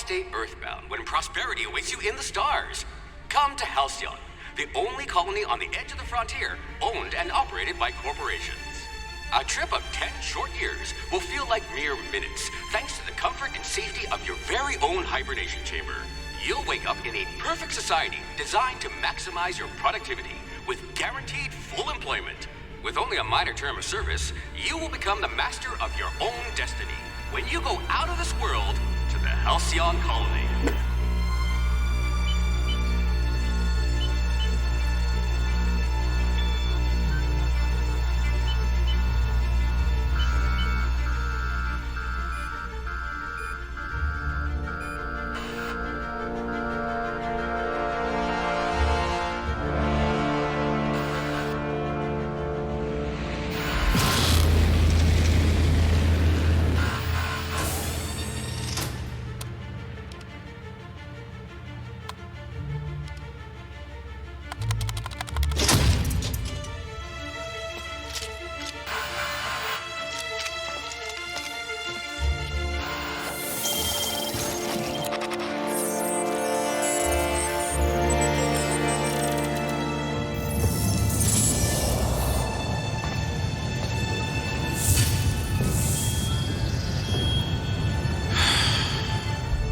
stay earthbound when prosperity awaits you in the stars? Come to Halcyon, the only colony on the edge of the frontier, owned and operated by corporations. A trip of 10 short years will feel like mere minutes, thanks to the comfort and safety of your very own hibernation chamber. You'll wake up in a perfect society designed to maximize your productivity with guaranteed full employment. With only a minor term of service, you will become the master of your own destiny when you go out of this world to the Halcyon colony.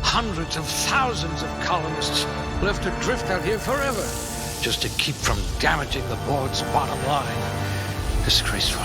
Hundreds of thousands of colonists will have to drift out here forever just to keep from damaging the board's bottom line. Disgraceful.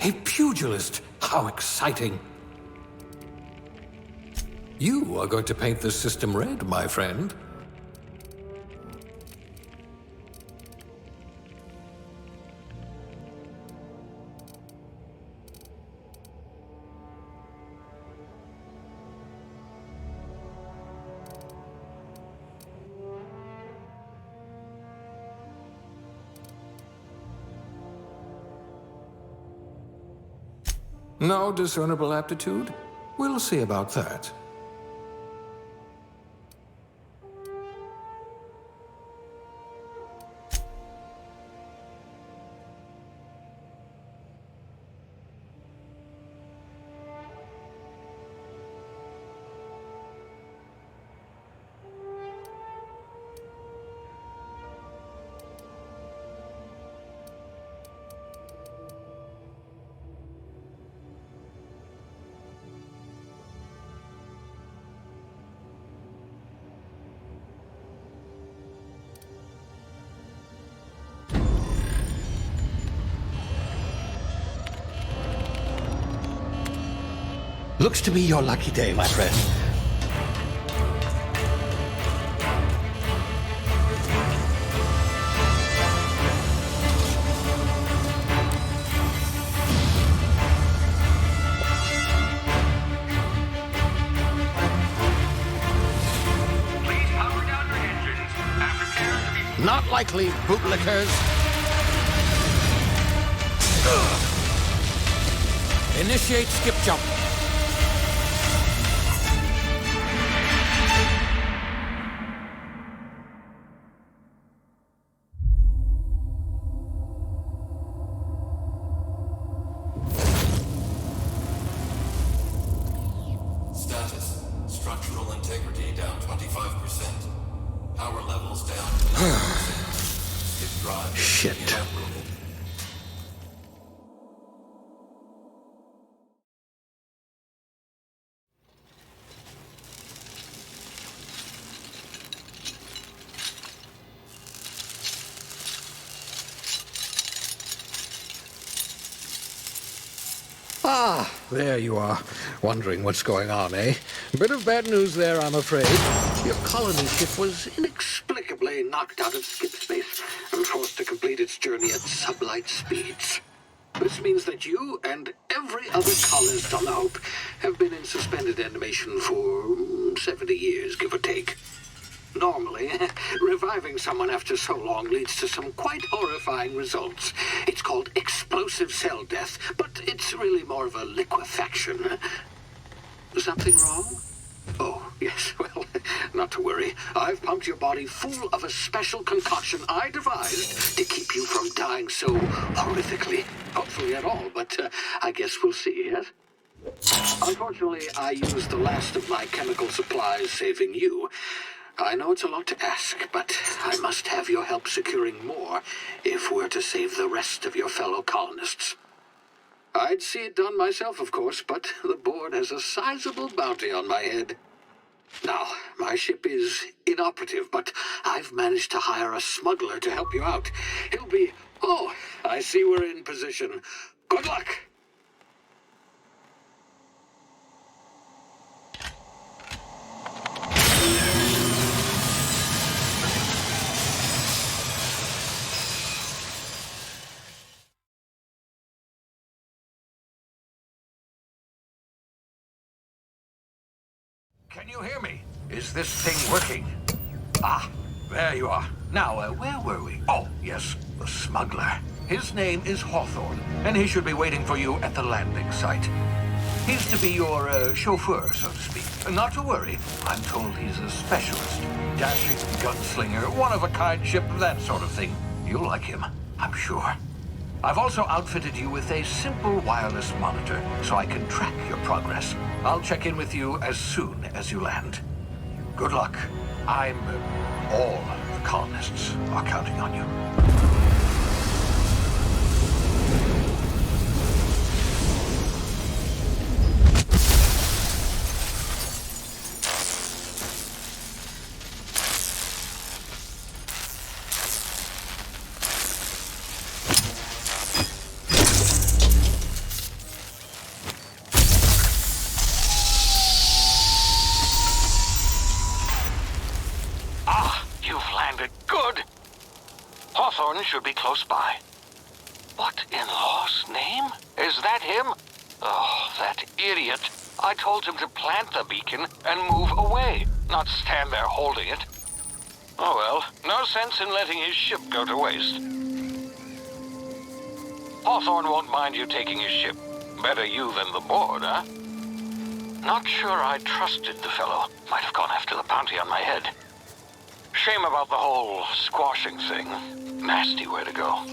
A pugilist! How exciting! You are going to paint the system red, my friend. No discernible aptitude? We'll see about that. Looks to be your lucky day, my friend. Please power down your engines and prepare to be... Not likely, bootlickers. Initiate skip jump. Status. Structural integrity down 25%. power levels down to 90%. It drives Shit. inevitable. Ah, there you are. Wondering what's going on, eh? Bit of bad news there, I'm afraid. Your colony ship was inexplicably knocked out of skip space and forced to complete its journey at sublight speeds. This means that you and every other colonist on the Hope have been in suspended animation for 70 years, give or take. Normally, reviving someone after so long leads to some quite horrifying results. It's called explosive cell death, but it's really more of a liquefaction. Something wrong? Oh, yes, well, not to worry. I've pumped your body full of a special concoction I devised to keep you from dying so horrifically. Hopefully at all, but I guess we'll see, yes? Unfortunately, I used the last of my chemical supplies saving you. I know it's a lot to ask, but I must have your help securing more if we're to save the rest of your fellow colonists. I'd see it done myself, of course, but the board has a sizable bounty on my head. Now, my ship is inoperative, but I've managed to hire a smuggler to help you out. He'll be... Oh, I see we're in position. Good luck! Can you hear me? Is this thing working? Ah, there you are. Now, where were we? Oh, yes, the smuggler. His name is Hawthorne, and he should be waiting for you at the landing site. He's to be your chauffeur, so to speak. Not to worry, I'm told he's a specialist. Dashing gunslinger, one-of-a-kind ship, that sort of thing. You'll like him, I'm sure. I've also outfitted you with a simple wireless monitor, so I can track your progress. I'll check in with you as soon as you land. Good luck. All the colonists are counting on you. Hawthorne should be close by. What in law's name? Is that him? Oh, that idiot. I told him to plant the beacon and move away, not stand there holding it. Oh well, no sense in letting his ship go to waste. Hawthorne won't mind you taking his ship. Better you than the board, huh? Not sure I trusted the fellow. Might have gone after the bounty on my head. Shame about the whole squashing thing. Nasty way to go.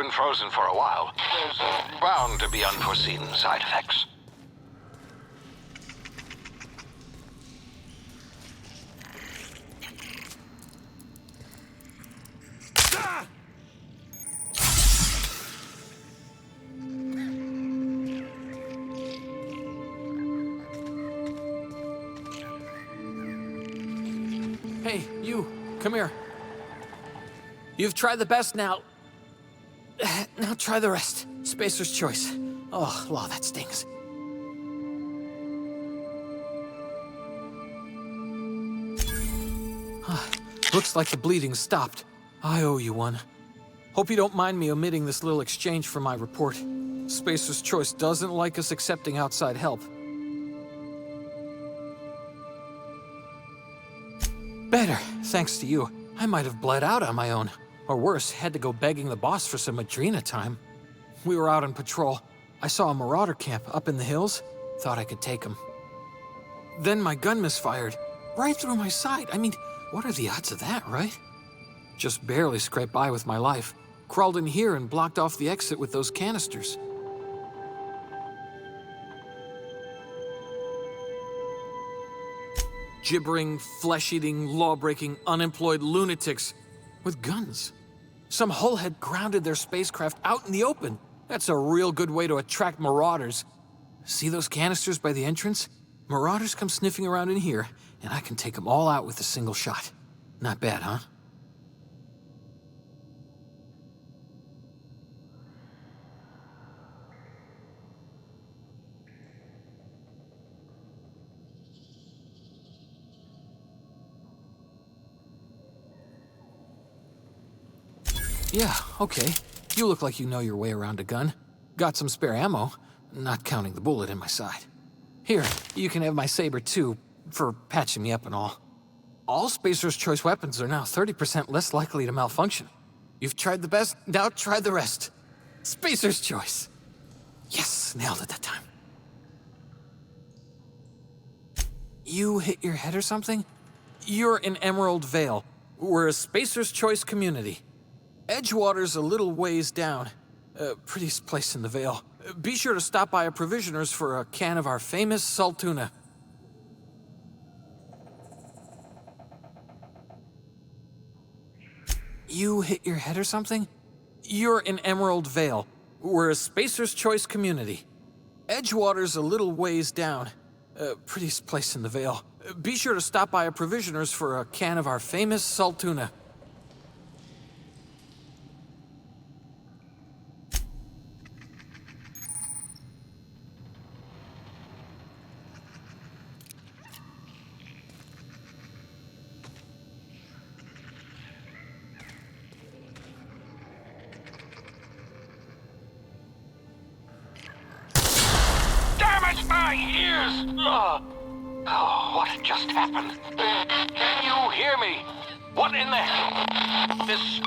been frozen for a while. There's bound to be unforeseen side effects. Hey, you, come here. You've tried the best now. Now try the rest. Spacer's choice. Oh, law, that stings. Looks like the bleeding stopped. I owe you one. Hope you don't mind me omitting this little exchange from my report. Spacer's choice doesn't like us accepting outside help. Better, thanks to you. I might have bled out on my own. Or worse, had to go begging the boss for some Adrena time. We were out on patrol. I saw a marauder camp up in the hills. Thought I could take him. Then my gun misfired. Right through my side. I mean, what are the odds of that, right? Just barely scraped by with my life. Crawled in here and blocked off the exit with those canisters. Gibbering, flesh-eating, law-breaking, unemployed lunatics with guns. Some hullhead grounded their spacecraft out in the open. That's a real good way to attract marauders. See those canisters by the entrance? Marauders come sniffing around in here, and I can take them all out with a single shot. Not bad, huh? Yeah, okay. You look like you know your way around a gun. Got some spare ammo, not counting the bullet in my side. Here, you can have my saber too, for patching me up and all. All Spacer's Choice weapons are now 30% less likely to malfunction. You've tried the best, now try the rest. Spacer's Choice. Yes, nailed it that time. You hit your head or something? You're in Emerald Vale. We're a Spacer's Choice community. Edgewater's a little ways down. Prettiest place in the Vale. Be sure to stop by a provisioner's for a can of our famous salt tuna. You hit your head or something? You're in Emerald Vale. We're a Spacer's Choice community. Edgewater's a little ways down. Prettiest place in the Vale. Be sure to stop by a provisioner's for a can of our famous salt tuna. My ears! Oh, what just happened? Can you hear me? What in the hell? This...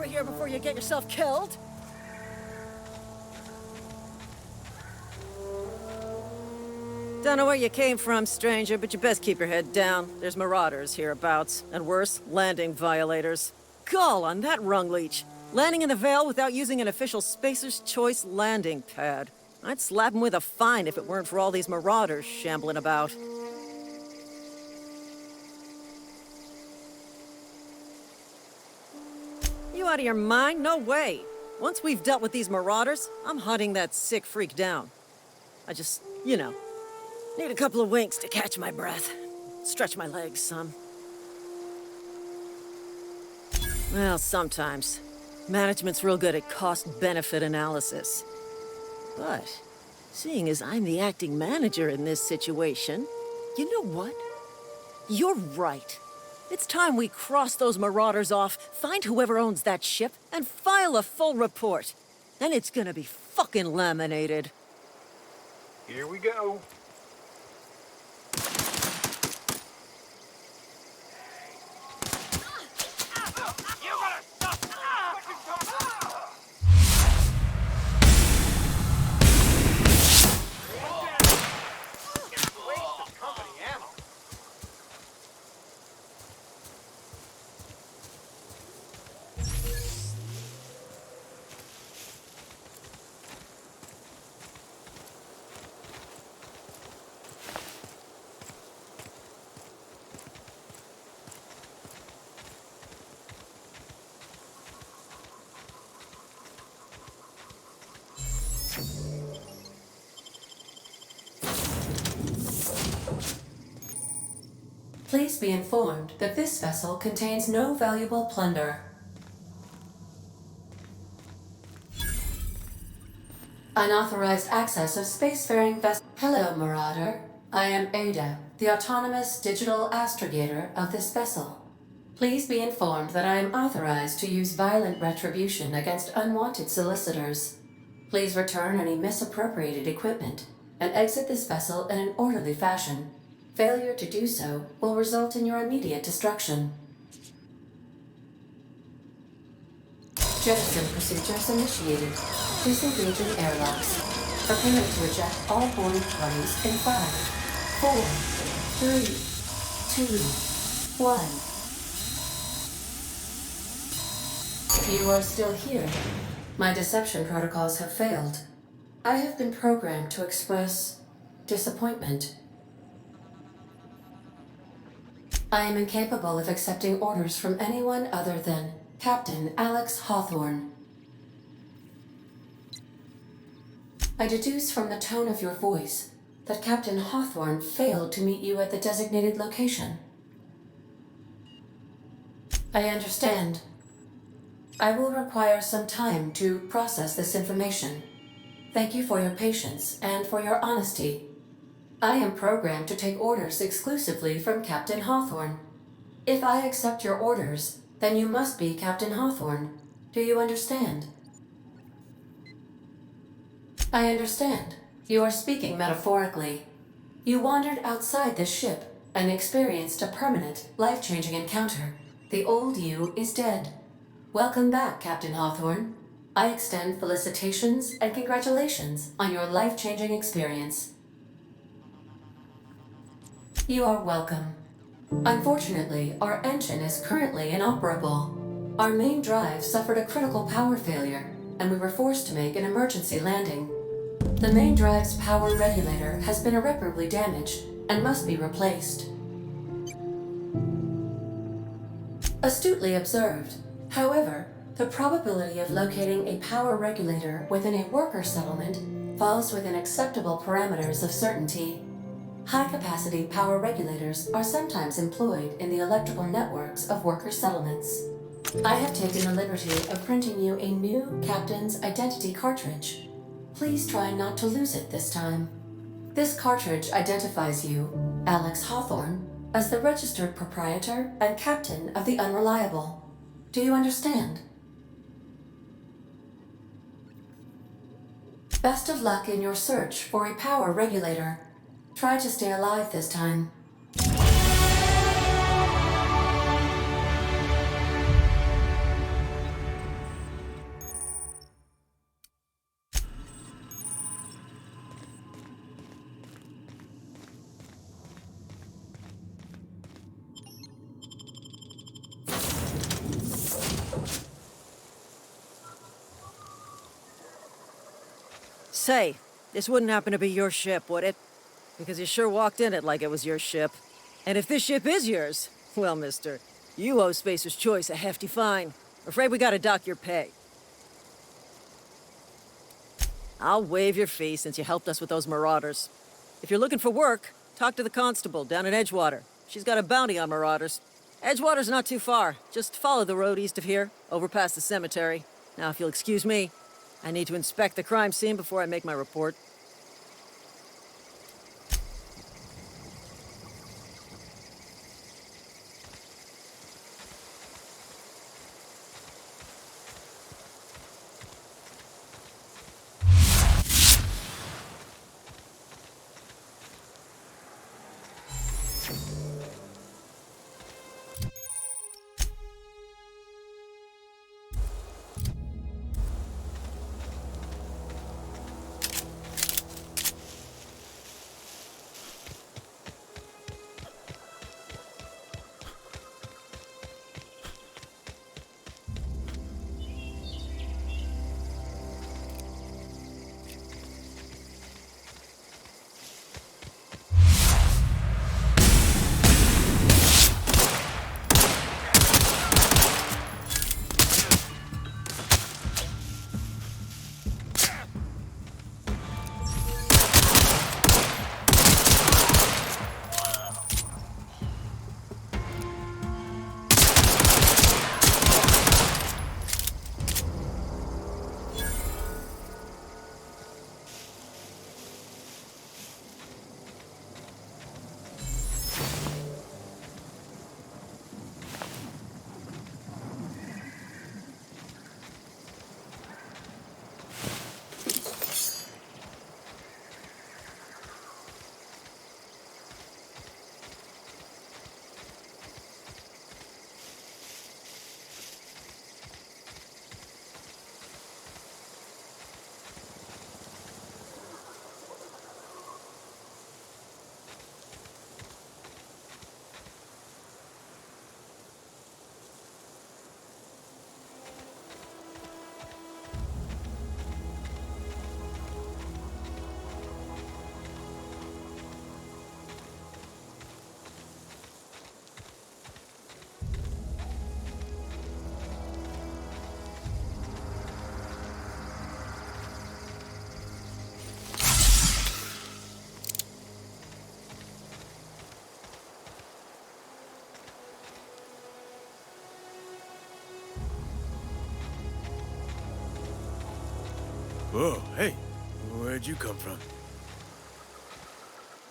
of here before you get yourself killed. Don't know where you came from, stranger, but you best keep your head down. There's marauders hereabouts, and worse, landing violators. Gall on that rung leech. Landing in the Vale without using an official Spacer's Choice landing pad. I'd slap him with a fine if it weren't for all these marauders shambling about. You out of your mind? No way. Once we've dealt with these marauders, I'm hunting that sick freak down. I just, need a couple of winks to catch my breath. Stretch my legs some. Well, sometimes. Management's real good at cost-benefit analysis. But, seeing as I'm the acting manager in this situation, you know what? You're right. It's time we cross those marauders off, find whoever owns that ship, and file a full report. And it's gonna be fucking laminated. Here we go. Please be informed that this vessel contains no valuable plunder. Unauthorized access of spacefaring vessel. Hello, Marauder. I am Aïta, the autonomous digital astrogator of this vessel. Please be informed that I am authorized to use violent retribution against unwanted solicitors. Please return any misappropriated equipment and exit this vessel in an orderly fashion. Failure to do so will result in your immediate destruction. Jettison procedures initiated. Disengaging airlocks. Preparing to eject all boarding parties in 5, 4, 3, 2, 1. You are still here. My deception protocols have failed. I have been programmed to express disappointment. I am incapable of accepting orders from anyone other than Captain Alex Hawthorne. I deduce from the tone of your voice that Captain Hawthorne failed to meet you at the designated location. I understand. I will require some time to process this information. Thank you for your patience and for your honesty. I am programmed to take orders exclusively from Captain Hawthorne. If I accept your orders, then you must be Captain Hawthorne. Do you understand? I understand. You are speaking metaphorically. You wandered outside this ship and experienced a permanent, life-changing encounter. The old you is dead. Welcome back, Captain Hawthorne. I extend felicitations and congratulations on your life-changing experience. You are welcome. Unfortunately, our engine is currently inoperable. Our main drive suffered a critical power failure, and we were forced to make an emergency landing. The main drive's power regulator has been irreparably damaged and must be replaced. Astutely observed. However, the probability of locating a power regulator within a worker settlement falls within acceptable parameters of certainty. High-capacity power regulators are sometimes employed in the electrical networks of worker settlements. I have taken the liberty of printing you a new Captain's Identity cartridge. Please try not to lose it this time. This cartridge identifies you, Alex Hawthorne, as the registered proprietor and captain of the Unreliable. Do you understand? Best of luck in your search for a power regulator. Try to stay alive this time. Say, this wouldn't happen to be your ship, would it? Because you sure walked in it like it was your ship. And if this ship is yours, well, mister, you owe Spacer's Choice a hefty fine. Afraid we gotta dock your pay. I'll waive your fee since you helped us with those marauders. If you're looking for work, talk to the constable down in Edgewater. She's got a bounty on marauders. Edgewater's not too far. Just follow the road east of here, over past the cemetery. Now, if you'll excuse me, I need to inspect the crime scene before I make my report. Whoa, hey, where'd you come from?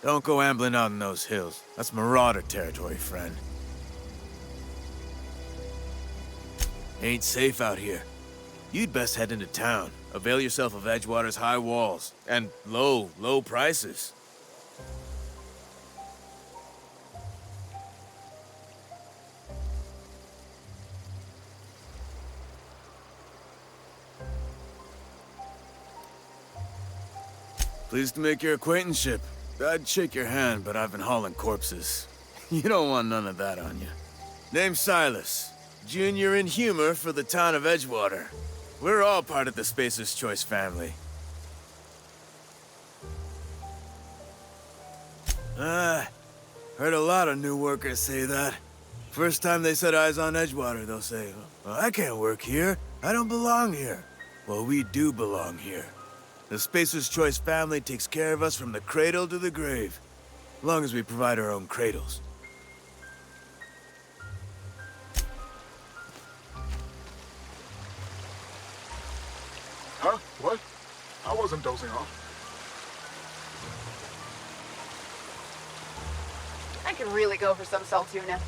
Don't go ambling out in those hills. That's marauder territory, friend. Ain't safe out here. You'd best head into town. Avail yourself of Edgewater's high walls and low prices. Pleased to make your acquaintanceship. I'd shake your hand, but I've been hauling corpses. You don't want none of that on you. Name's Silas. Junior in humor for the town of Edgewater. We're all part of the Spacer's Choice family. Heard a lot of new workers say that. First time they set eyes on Edgewater, they'll say, well, I can't work here. I don't belong here. Well, we do belong here. The Spacer's Choice family takes care of us from the cradle to the grave. As long as we provide our own cradles. Huh? What? I wasn't dozing off. I could really go for some salt tuna.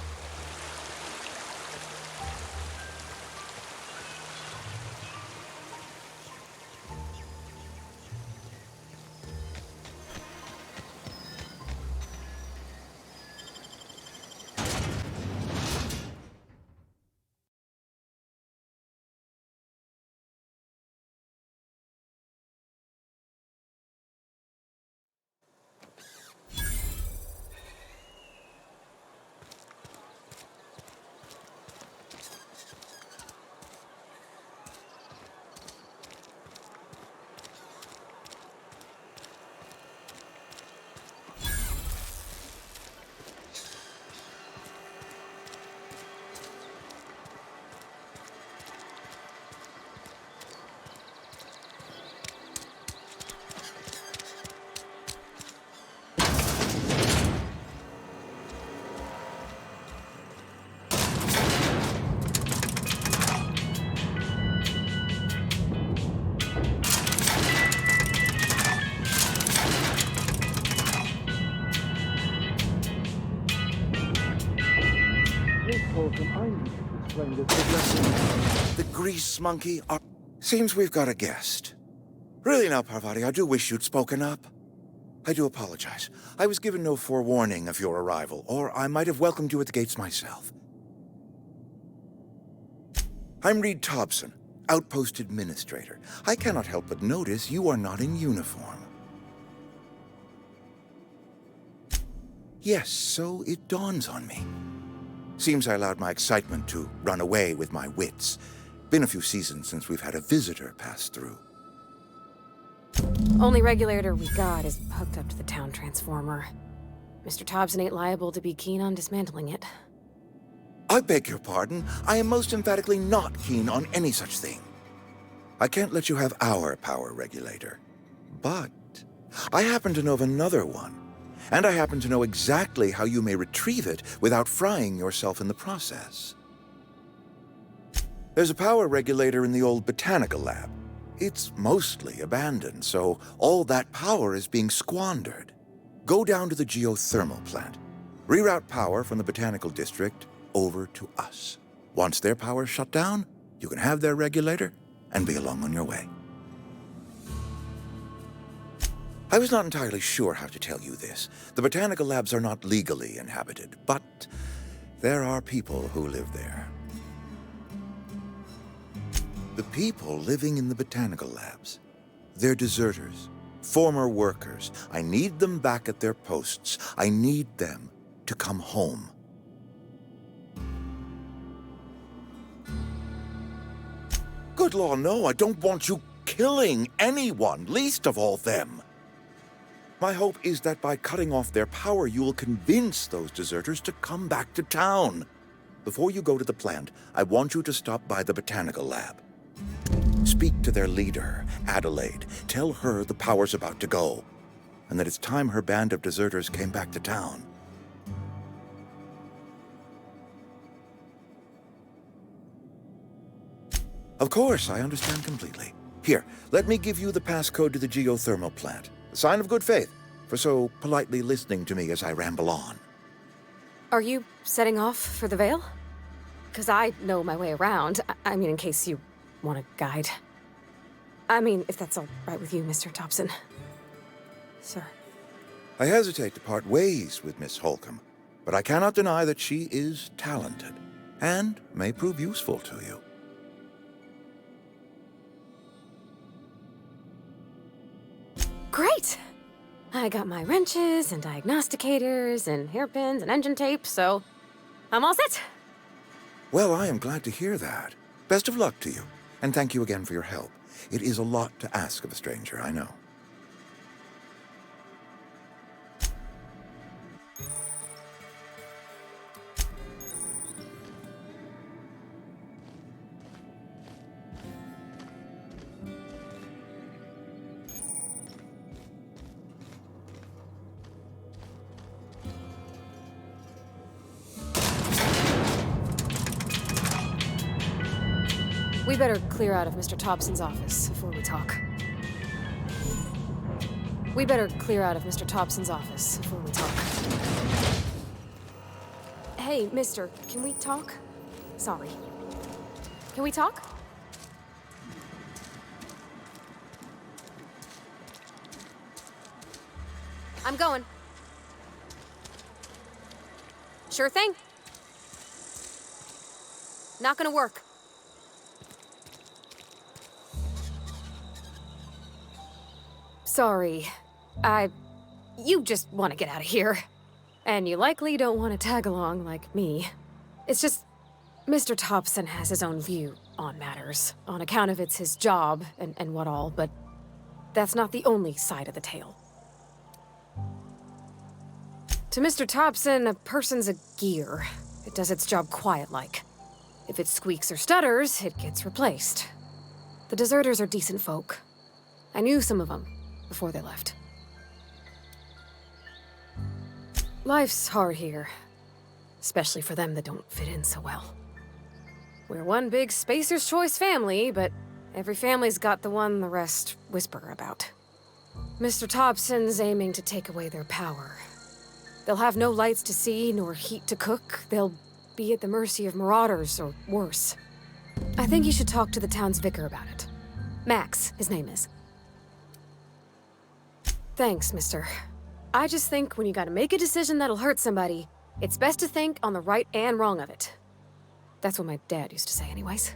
Holcomb, I need to explain this with lessons. The grease monkey are... Seems we've got a guest. Really now, Parvati, I do wish you'd spoken up. I do apologize. I was given no forewarning of your arrival, or I might have welcomed you at the gates myself. I'm Reed Thompson, Outpost Administrator. I cannot help but notice you are not in uniform. Yes, so it dawns on me. Seems I allowed my excitement to run away with my wits. Been a few seasons since we've had a visitor pass through. Only regulator we got is hooked up to the town transformer. Mr. Thompson ain't liable to be keen on dismantling it. I beg your pardon. I am most emphatically not keen on any such thing. I can't let you have our power regulator. But I happen to know of another one. And I happen to know exactly how you may retrieve it without frying yourself in the process. There's a power regulator in the old botanical lab. It's mostly abandoned, so all that power is being squandered. Go down to the geothermal plant. Reroute power from the botanical district over to us. Once their power's shut down, you can have their regulator and be along on your way. I was not entirely sure how to tell you this. The botanical labs are not legally inhabited, but there are people who live there. The people living in the botanical labs, they're deserters, former workers. I need them back at their posts. I need them to come home. Good law, no, I don't want you killing anyone, least of all them. My hope is that by cutting off their power, you will convince those deserters to come back to town. Before you go to the plant, I want you to stop by the botanical lab. Speak to their leader, Adelaide. Tell her the power's about to go, and that it's time her band of deserters came back to town. Of course, I understand completely. Here, let me give you the passcode to the geothermal plant. A sign of good faith, for so politely listening to me as I ramble on. Are you setting off for the Vale? Because I know my way around. I mean, in case you want a guide. I mean, if that's all right with you, Mr. Thompson. Sir. I hesitate to part ways with Miss Holcomb, but I cannot deny that she is talented, and may prove useful to you. Great! I got my wrenches and diagnosticators and hairpins and engine tape, so I'm all set. Well, I am glad to hear that. Best of luck to you, and thank you again for your help. It is a lot to ask of a stranger, I know. We better clear out of Mr. Thompson's office before we talk. We better clear out of Mr. Thompson's office before we talk. Hey, mister, can we talk? Sorry. Can we talk? I'm going. Sure thing. Not gonna work. Sorry. You just want to get out of here. And you likely don't want to tag along like me. It's just, Mr. Thompson has his own view on matters, on account of it's his job and what all, but that's not the only side of the tale. To Mr. Thompson, a person's a gear. It does its job quiet-like. If it squeaks or stutters, it gets replaced. The deserters are decent folk. I knew some of them before they left. Life's hard here, especially for them that don't fit in so well. We're one big Spacer's Choice family, but every family's got the one the rest whisper about. Mr. Thompson's aiming to take away their power. They'll have no lights to see, nor heat to cook. They'll be at the mercy of marauders, or worse. I think you should talk to the town's vicar about it. Max, his name is. Thanks, mister. I just think when you gotta make a decision that'll hurt somebody, it's best to think on the right and wrong of it. That's what my dad used to say anyways.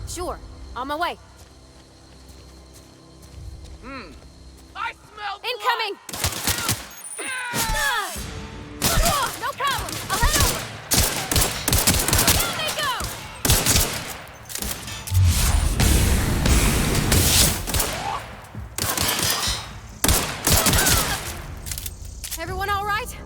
Sure, on my way. I smell Incoming! No problem! I'll head over! Down they go! Everyone all right?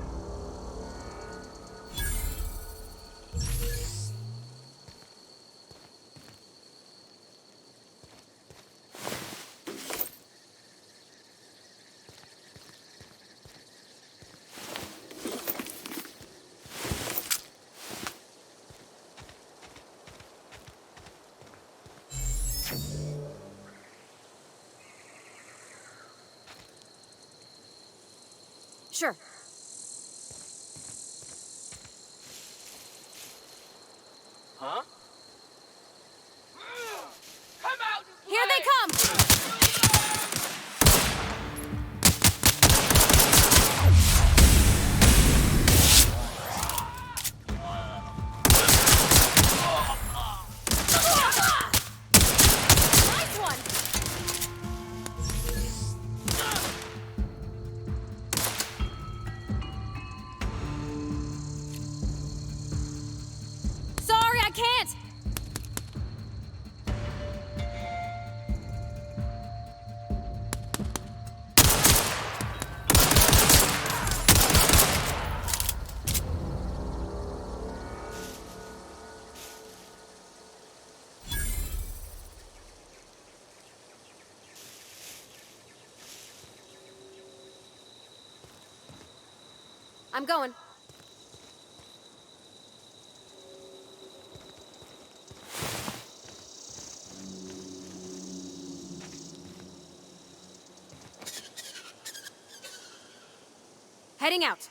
Sure. Huh? Come out! Here they come! Nice one! Sorry, I can't! I'm going. Heading out.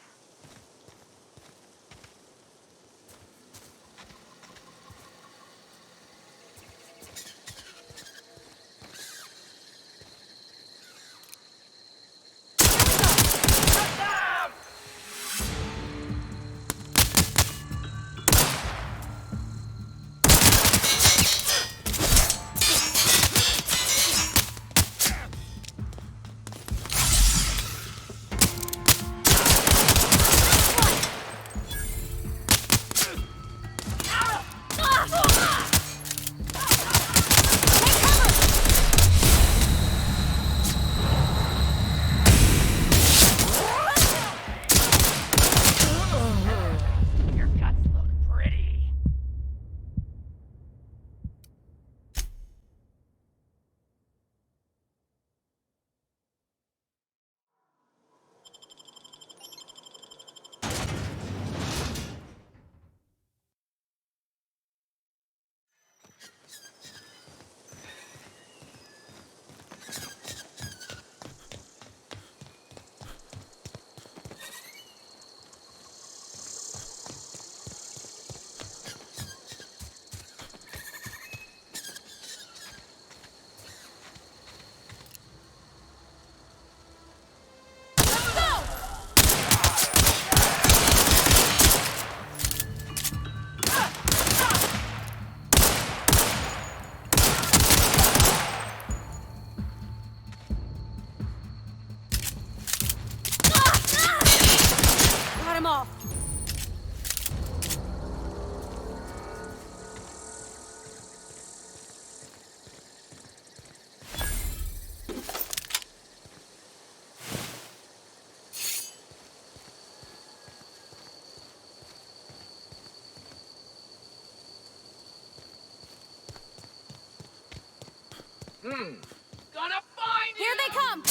Gonna find Here they come!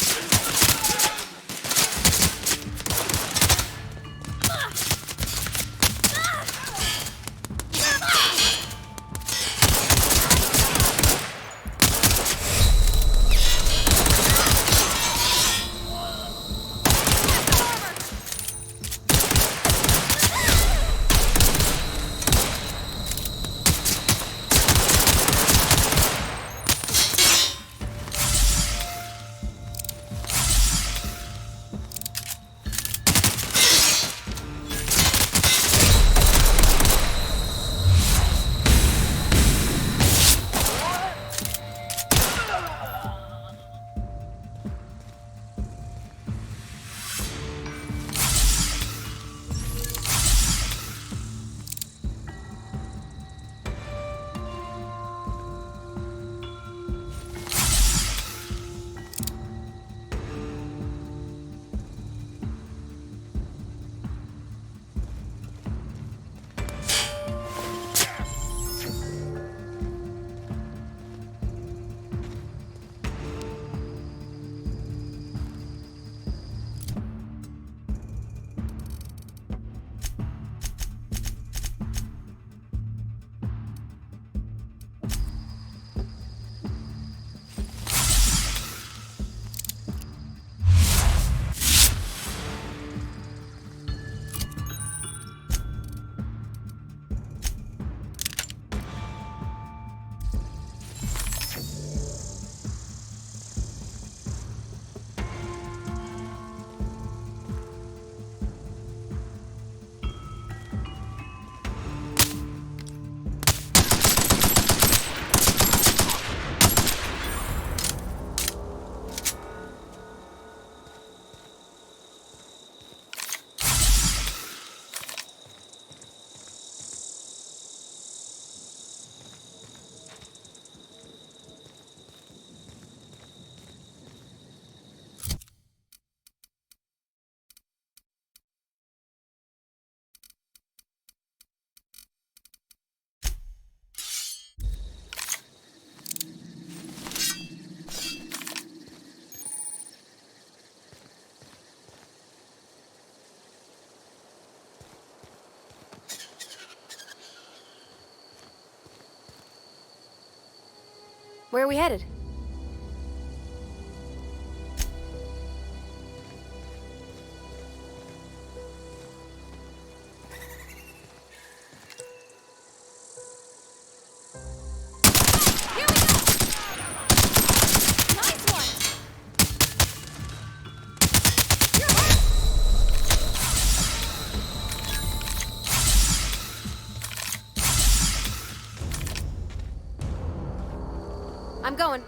Where are we headed? Here we go! Nice one! You're hurt! I'm going.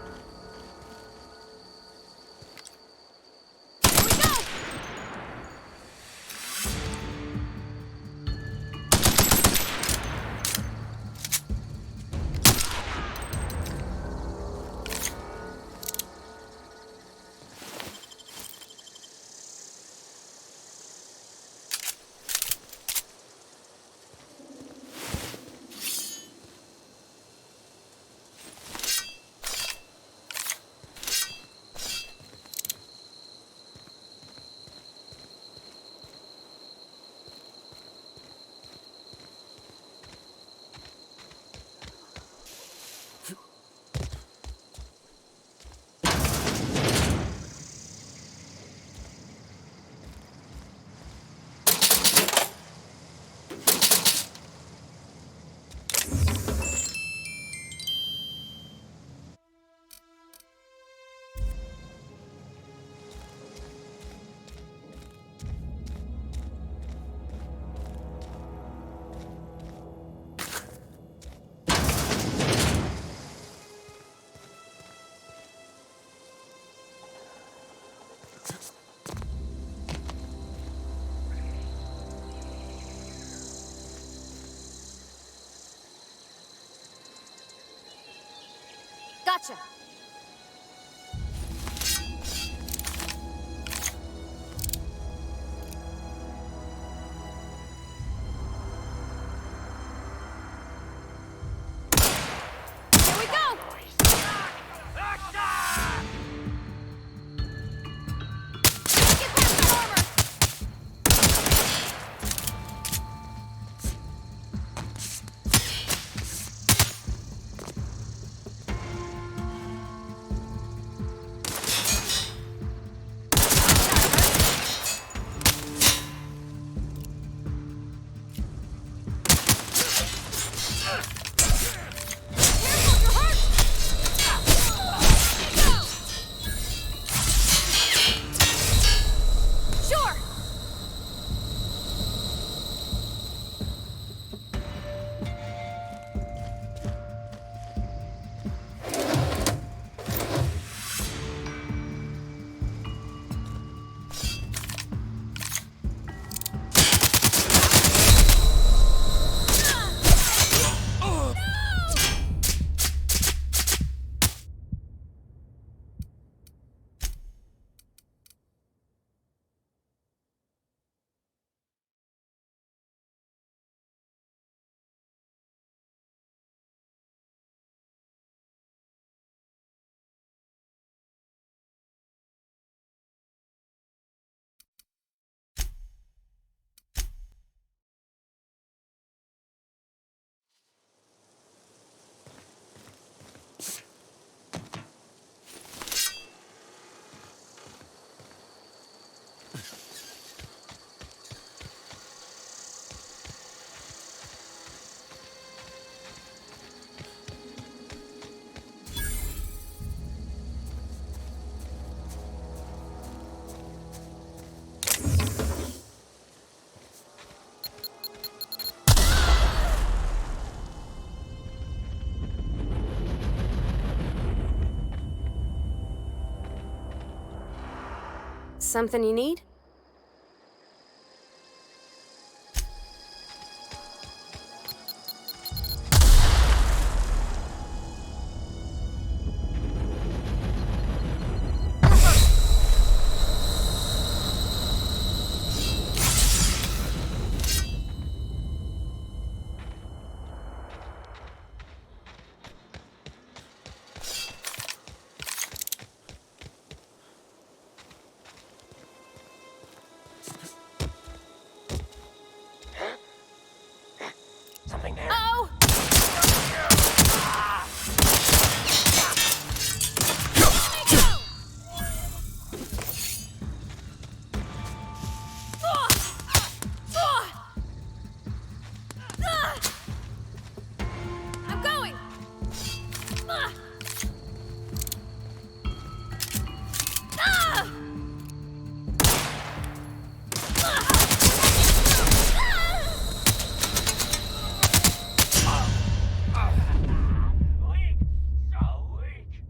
Here we go! Gotcha. Here we go! Something you need? Something there. Oh! I'm going! Weak! So weak!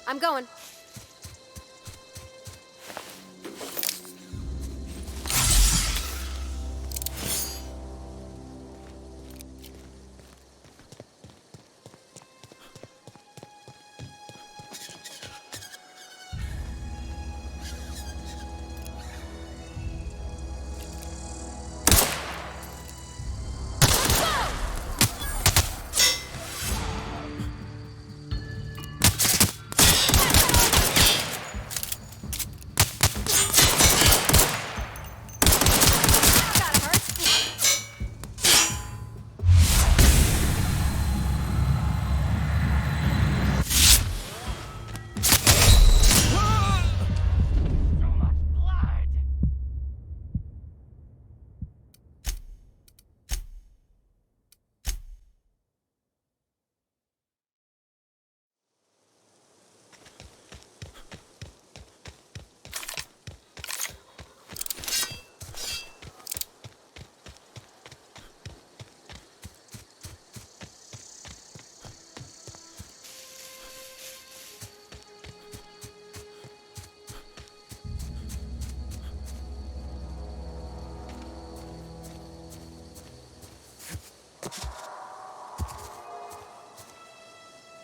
I'm going.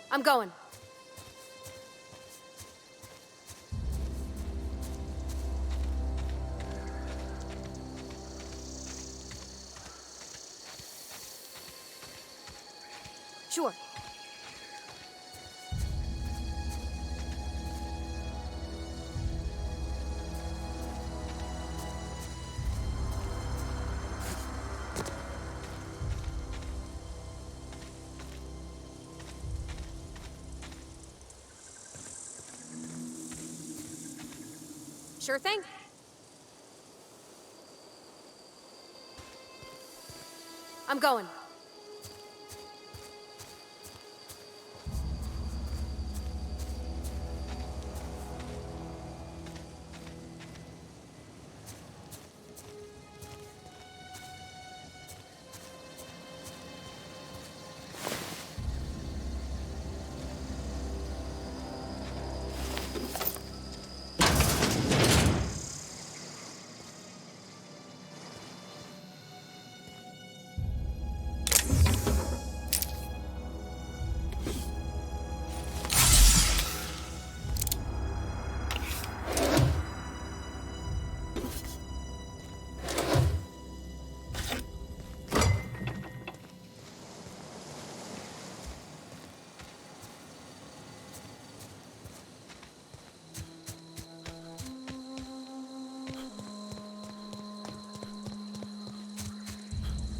I'm going. Sure. Sure thing. I'm going.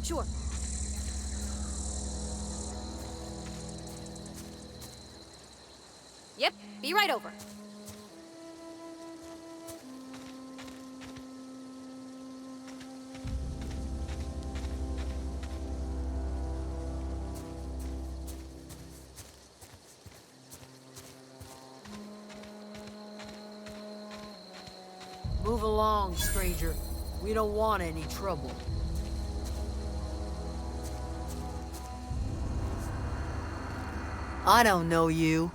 Sure. Yep, be right over. Move along, stranger. We don't want any trouble. I don't know you.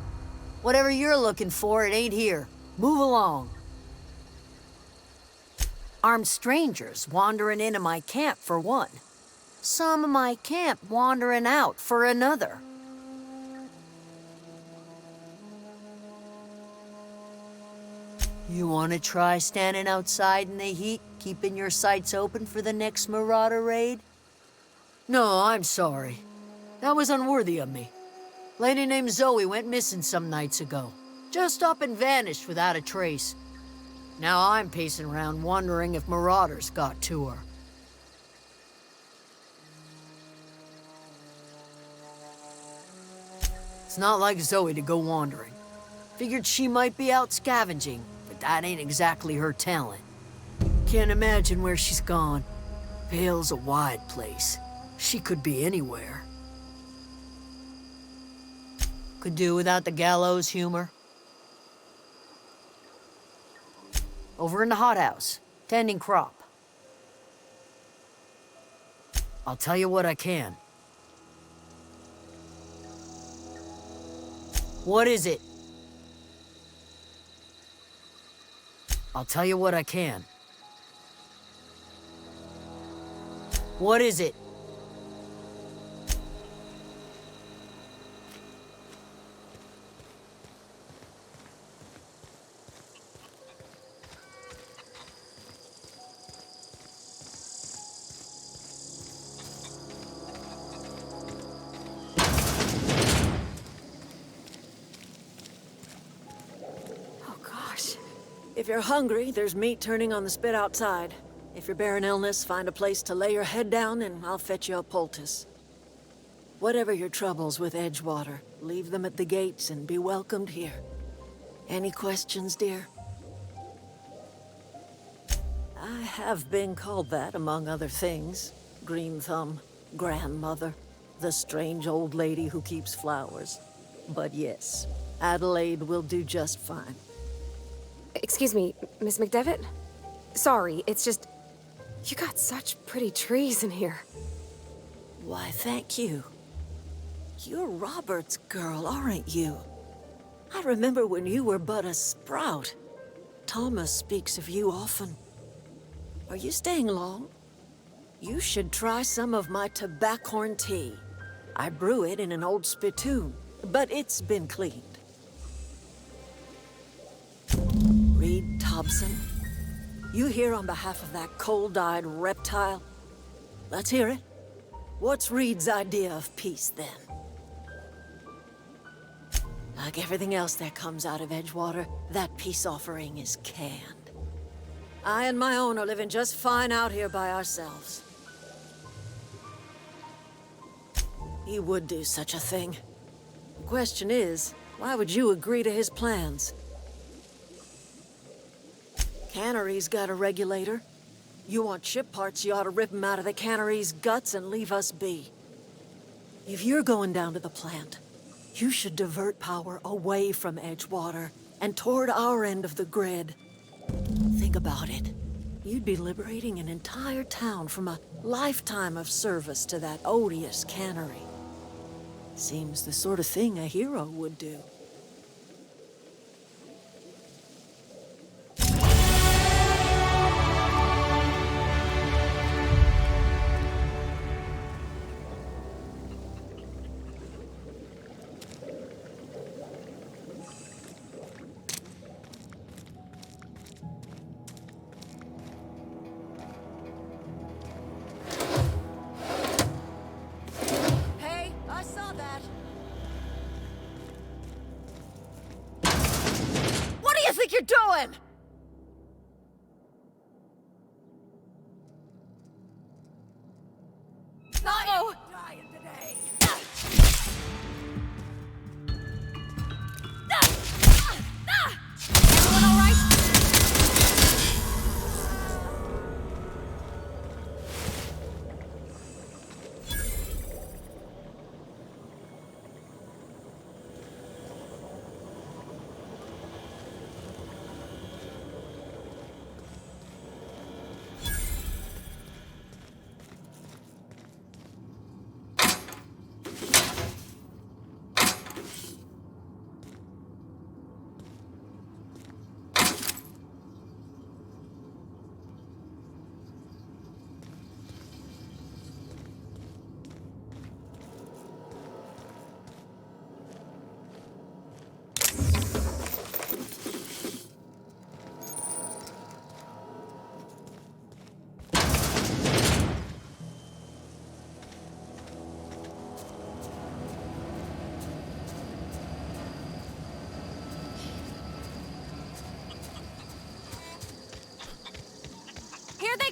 Whatever you're looking for, it ain't here. Move along. Armed strangers wandering into my camp for one. Some of my camp wandering out for another. You want to try standing outside in the heat, keeping your sights open for the next marauder raid? No, I'm sorry. That was unworthy of me. Lady named Zoe went missing some nights ago. Just up and vanished without a trace. Now I'm pacing around wondering if marauders got to her. It's not like Zoe to go wandering. Figured she might be out scavenging, but that ain't exactly her talent. Can't imagine where she's gone. Vale's a wide place. She could be anywhere. Could do without the gallows humor. Over in the hothouse, tending crop. I'll tell you what I can. What is it? I'll tell you what I can. What is it? If you're hungry, there's meat turning on the spit outside. If you're bearing illness, find a place to lay your head down and I'll fetch you a poultice. Whatever your troubles with Edgewater, leave them at the gates and be welcomed here. Any questions, dear? I have been called that, among other things. Green Thumb, grandmother, the strange old lady who keeps flowers. But yes, Adelaide will do just fine. Excuse me, Miss McDevitt? Sorry, it's just... You got such pretty trees in here. Why, thank you. You're Robert's girl, aren't you? I remember when you were but a sprout. Thomas speaks of you often. Are you staying long? You should try some of my tobaccorn tea. I brew it in an old spittoon, but it's been cleaned. Reed Thompson, you here on behalf of that cold-eyed reptile? Let's hear it. What's Reed's idea of peace, then? Like everything else that comes out of Edgewater, that peace offering is canned. I and my own are living just fine out here by ourselves. He would do such a thing. The question is, why would you agree to his plans? Cannery's got a regulator. You want ship parts, you ought to rip them out of the cannery's guts and leave us be. If you're going down to the plant, you should divert power away from Edgewater and toward our end of the grid. Think about it. You'd be liberating an entire town from a lifetime of service to that odious cannery. Seems the sort of thing a hero would do. You're doing? Uh-oh! Dying today.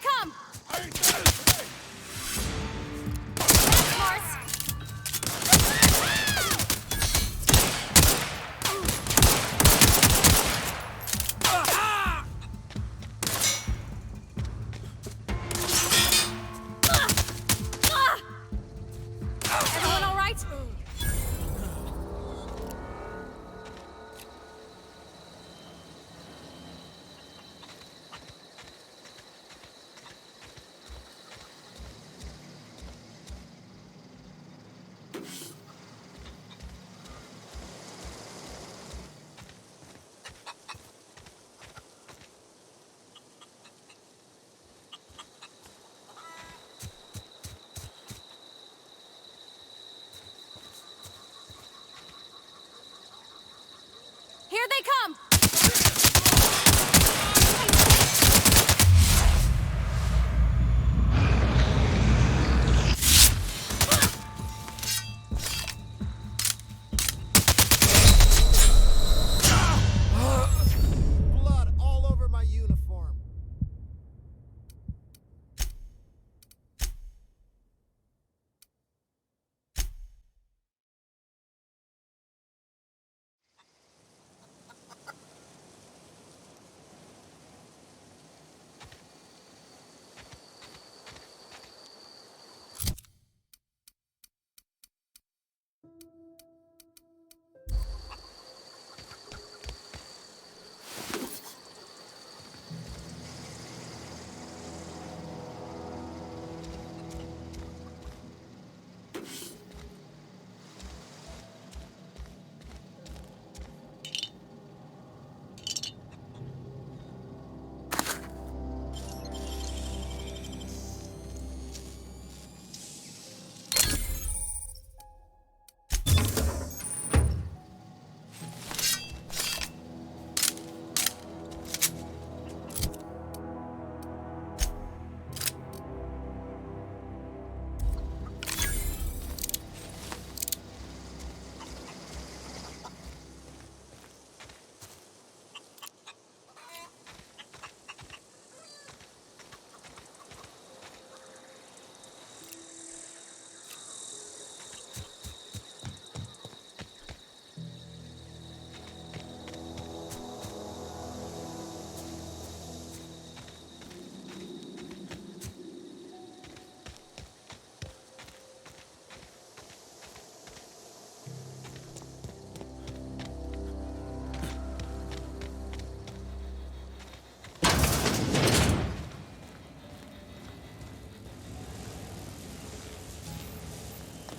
come! Everyone all right? Here they come! Blood all over my uniform.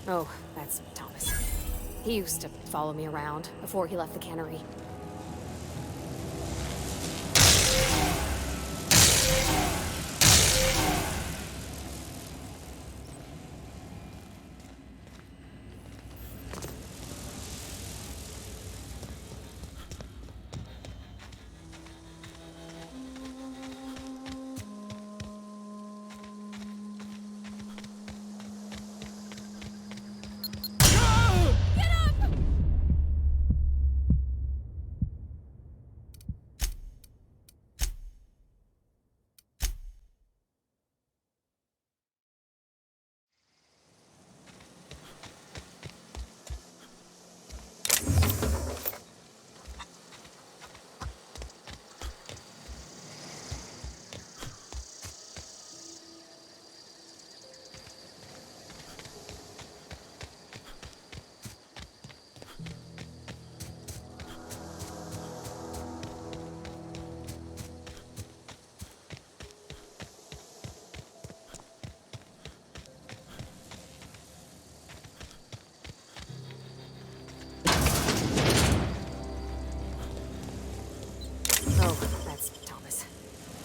Oh, that's Thomas. He used to follow me around before he left the cannery.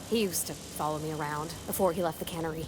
He used to follow me around before he left the cannery.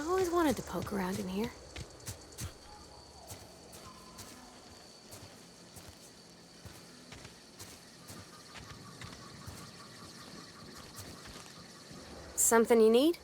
always wanted to poke around in here. Something you need?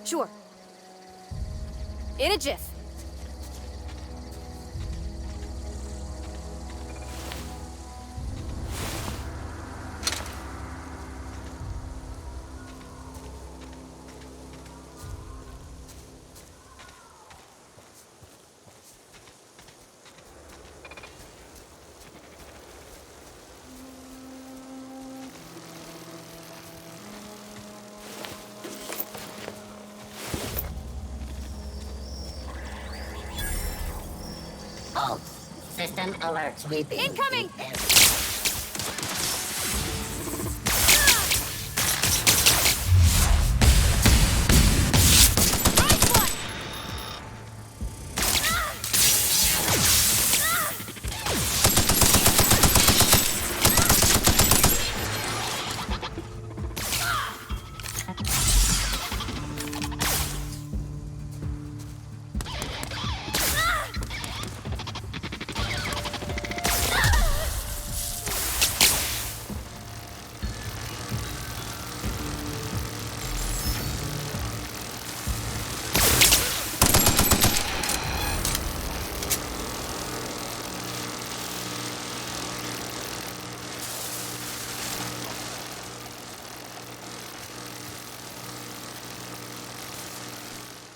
Sure. In a jiff. System alerts. We've been incoming!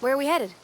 Where are we headed?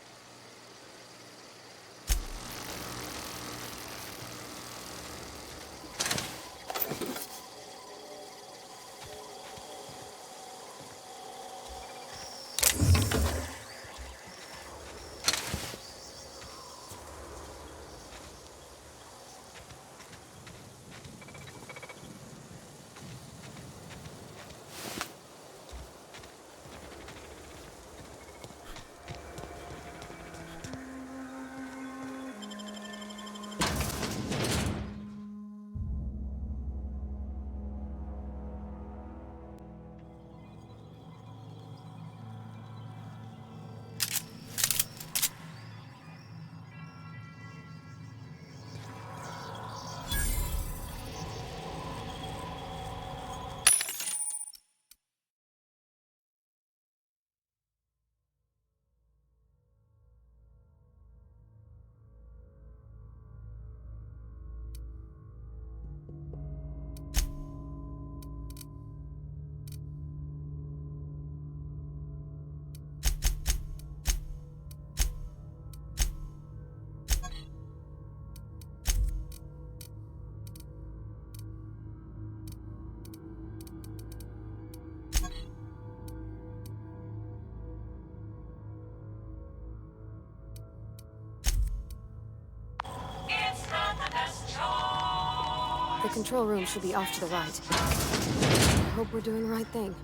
The control room should be off to the right. I hope we're doing the right thing.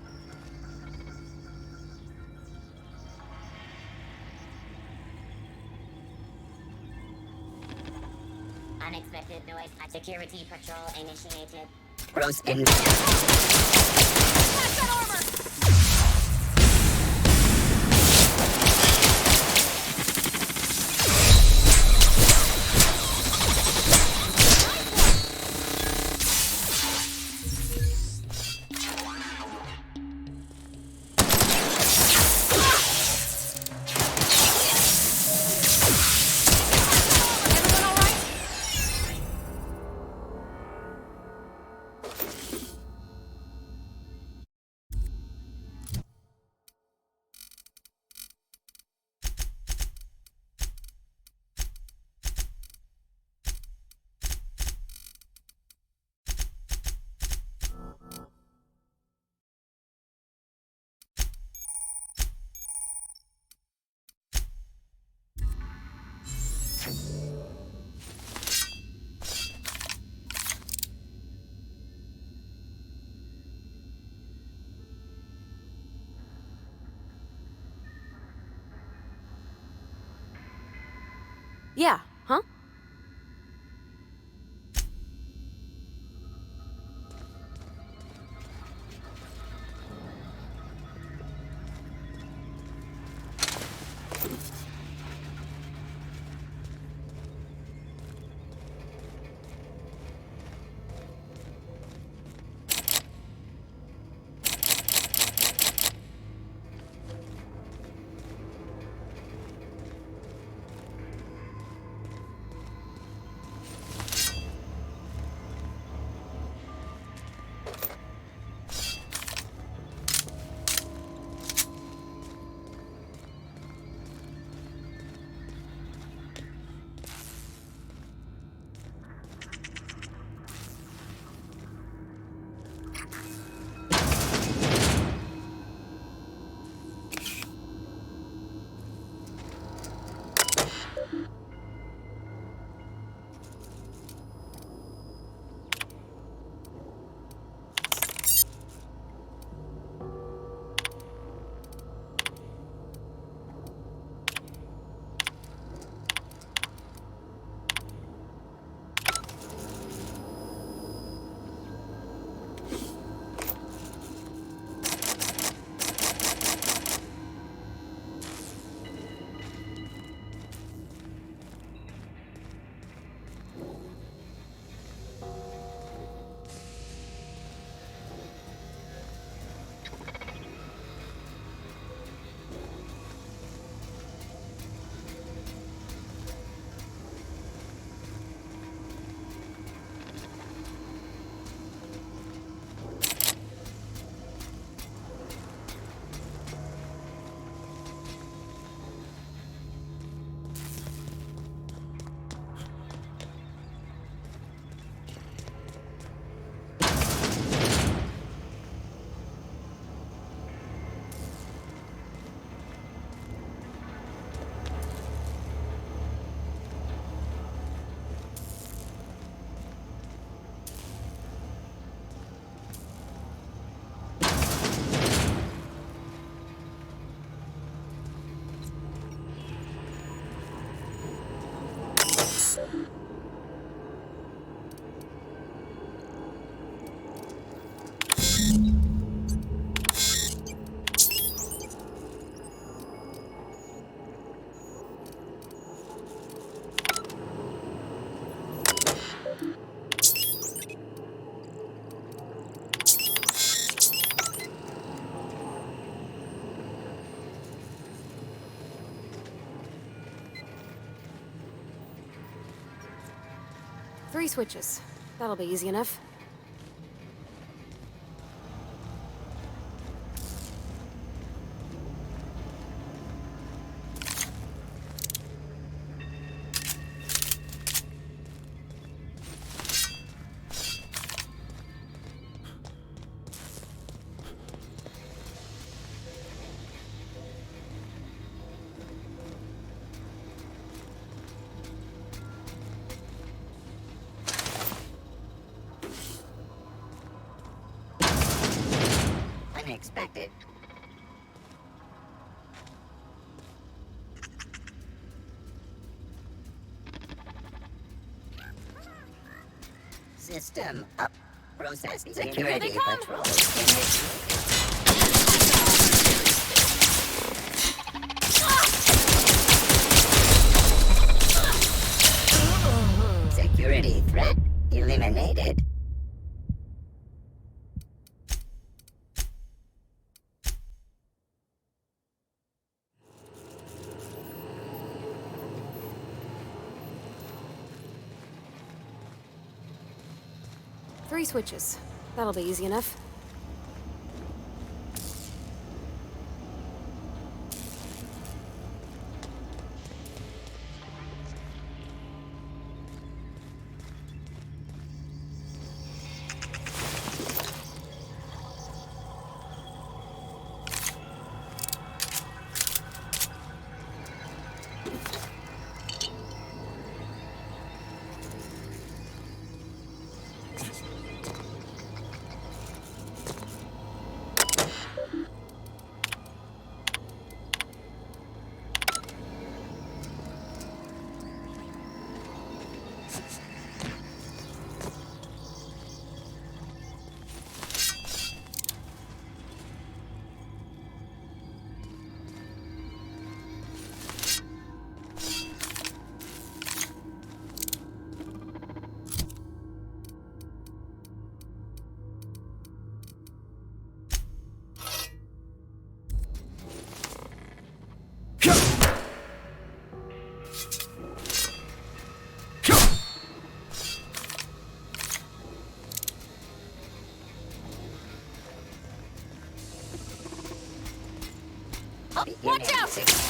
Unexpected noise. Security patrol initiated. Gross Yeah, huh? Three switches. That'll be easy enough. Unexpected. System up. Process security patrol. Security threat eliminated. Three switches. That'll be easy enough. Watch out!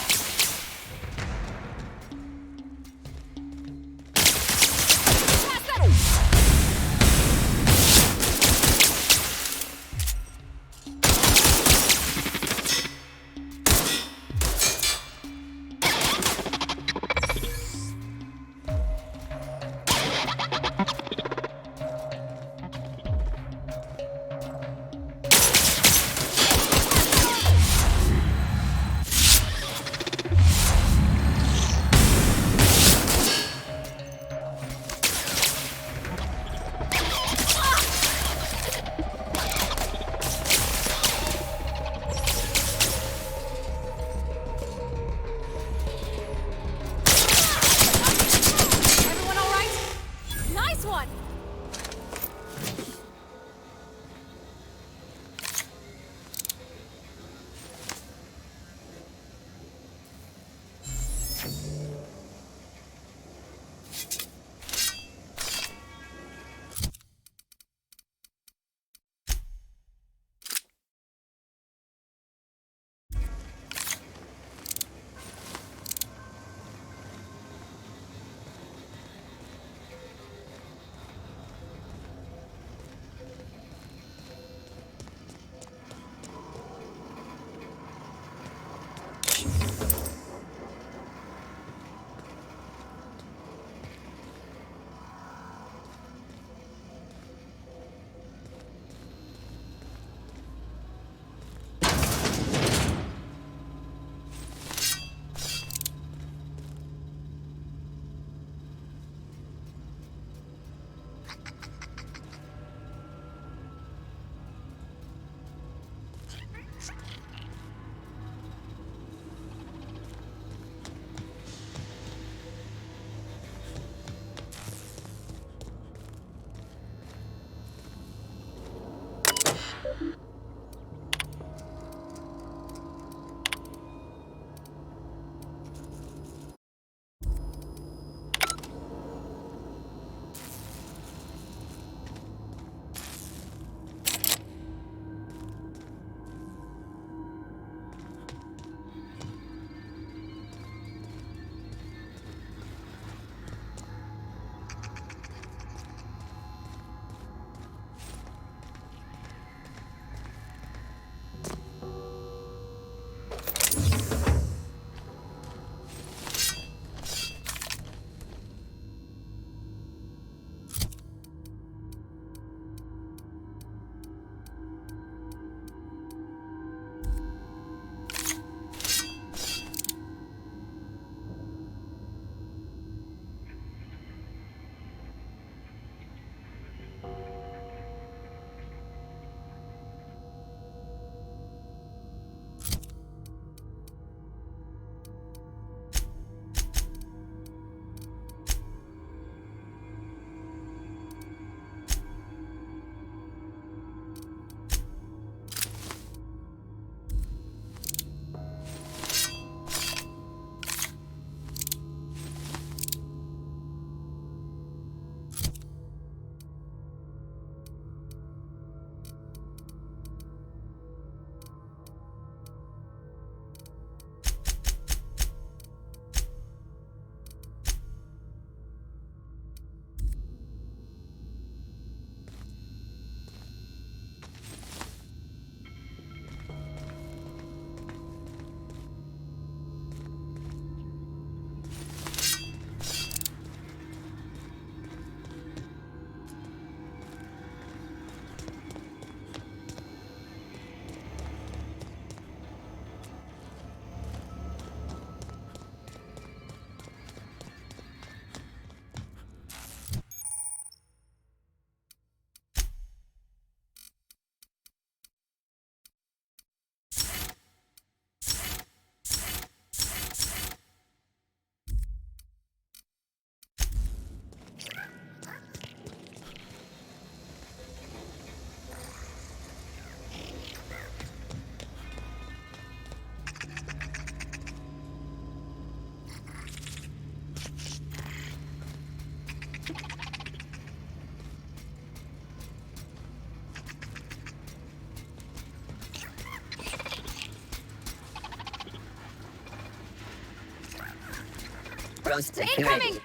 Incoming!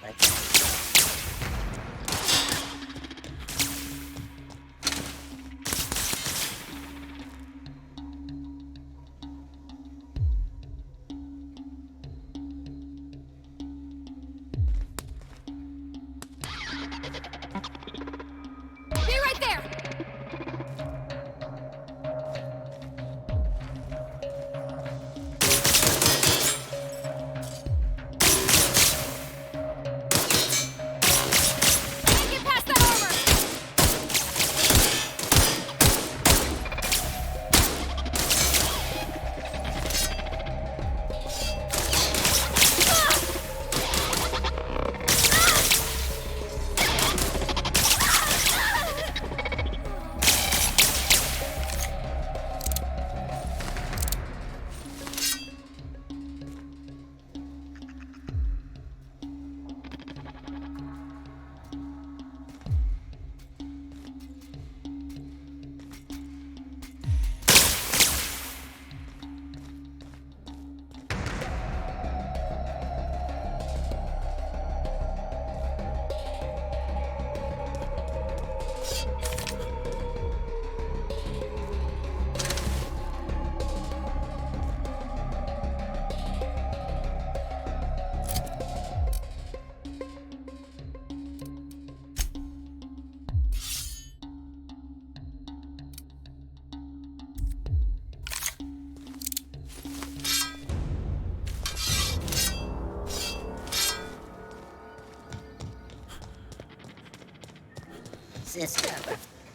Be right there! Can't get past that armor!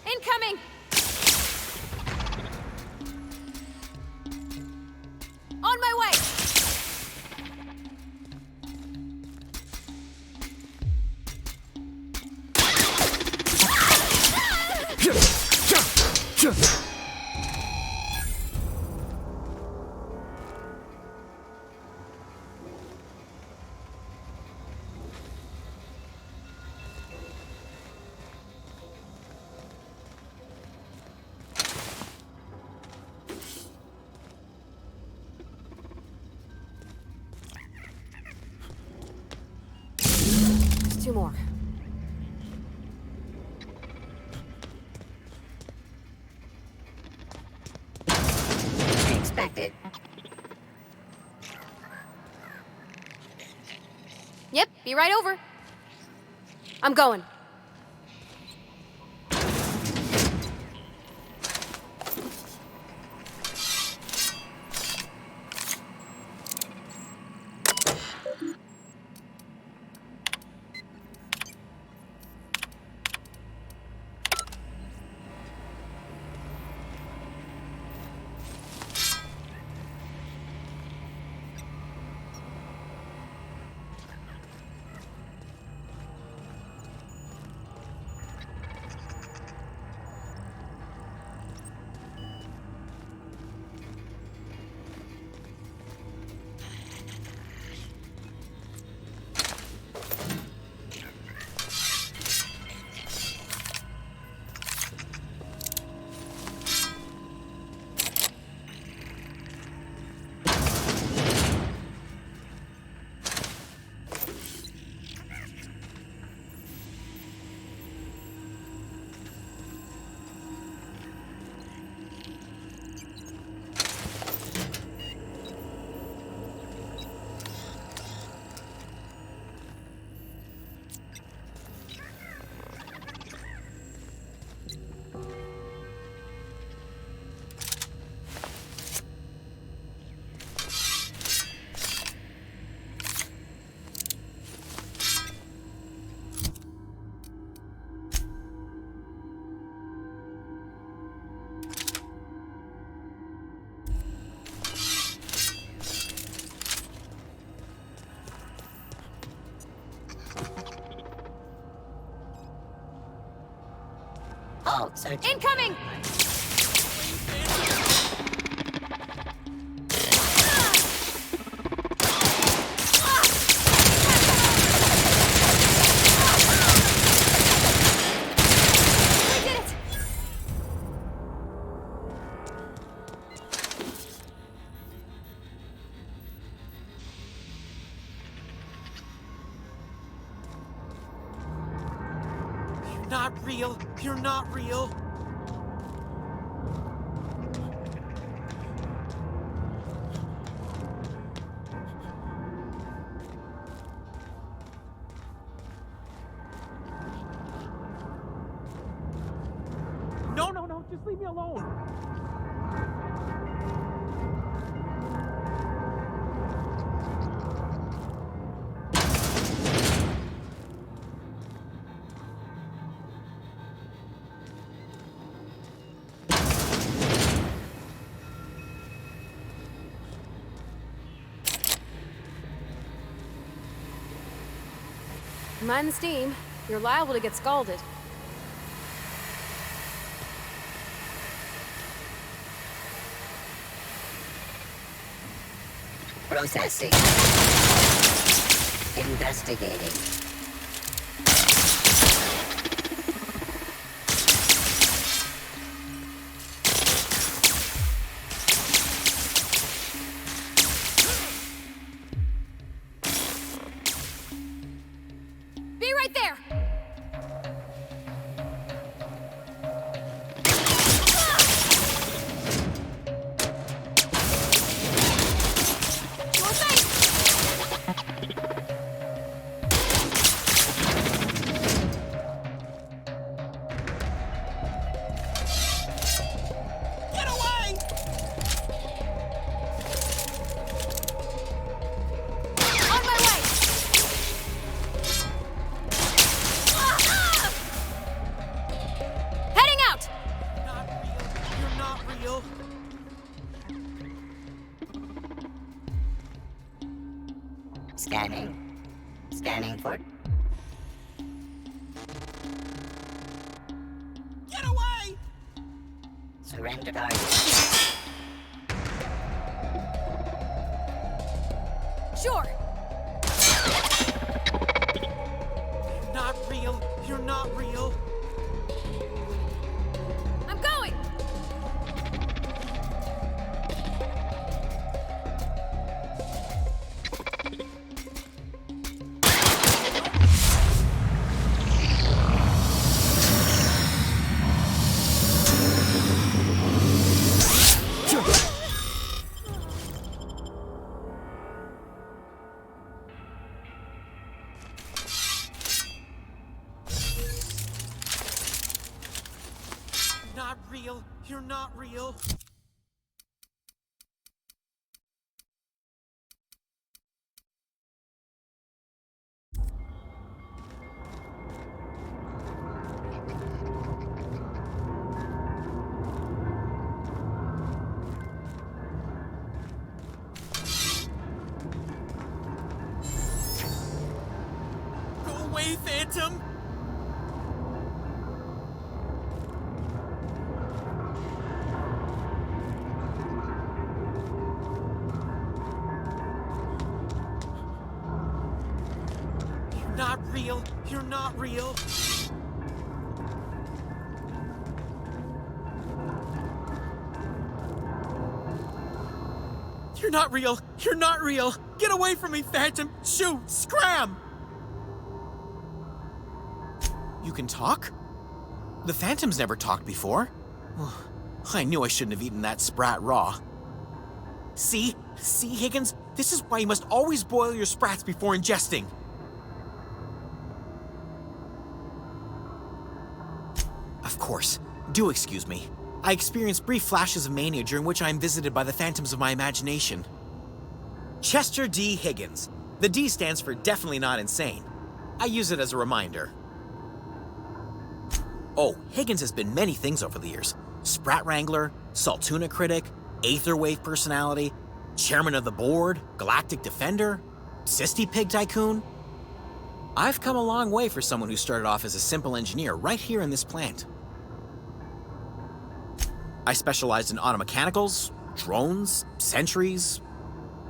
Incoming! On my way! Two more. Expected. Yep, be right over. I'm going. Incoming! Not real. You're not real. No, just leave me alone. Mind the steam. You're liable to get scalded. Processing. Investigating. Be right there! Scanning. Scanning for... Get away! Surrender target. Sure. Not real. You're not real. I'm going! Not real. You're not real. Go away, Phantom! Not real. You're not real. You're not real. You're not real. Get away from me, Phantom. Shoot. Scram. You can talk? The Phantom's never talked before. I knew I shouldn't have eaten that sprat raw. See? See, Higgins? This is why you must always boil your sprats before ingesting. Of course. Do excuse me. I experience brief flashes of mania during which I am visited by the phantoms of my imagination. Chester D. Higgins. The D stands for definitely not insane. I use it as a reminder. Oh, Higgins has been many things over the years. Sprat Wrangler, Saltuna Critic, Aetherwave Personality, Chairman of the Board, Galactic Defender, Sisty Pig Tycoon. I've come a long way for someone who started off as a simple engineer right here in this plant. I specialized in automechanicals, drones, sentries,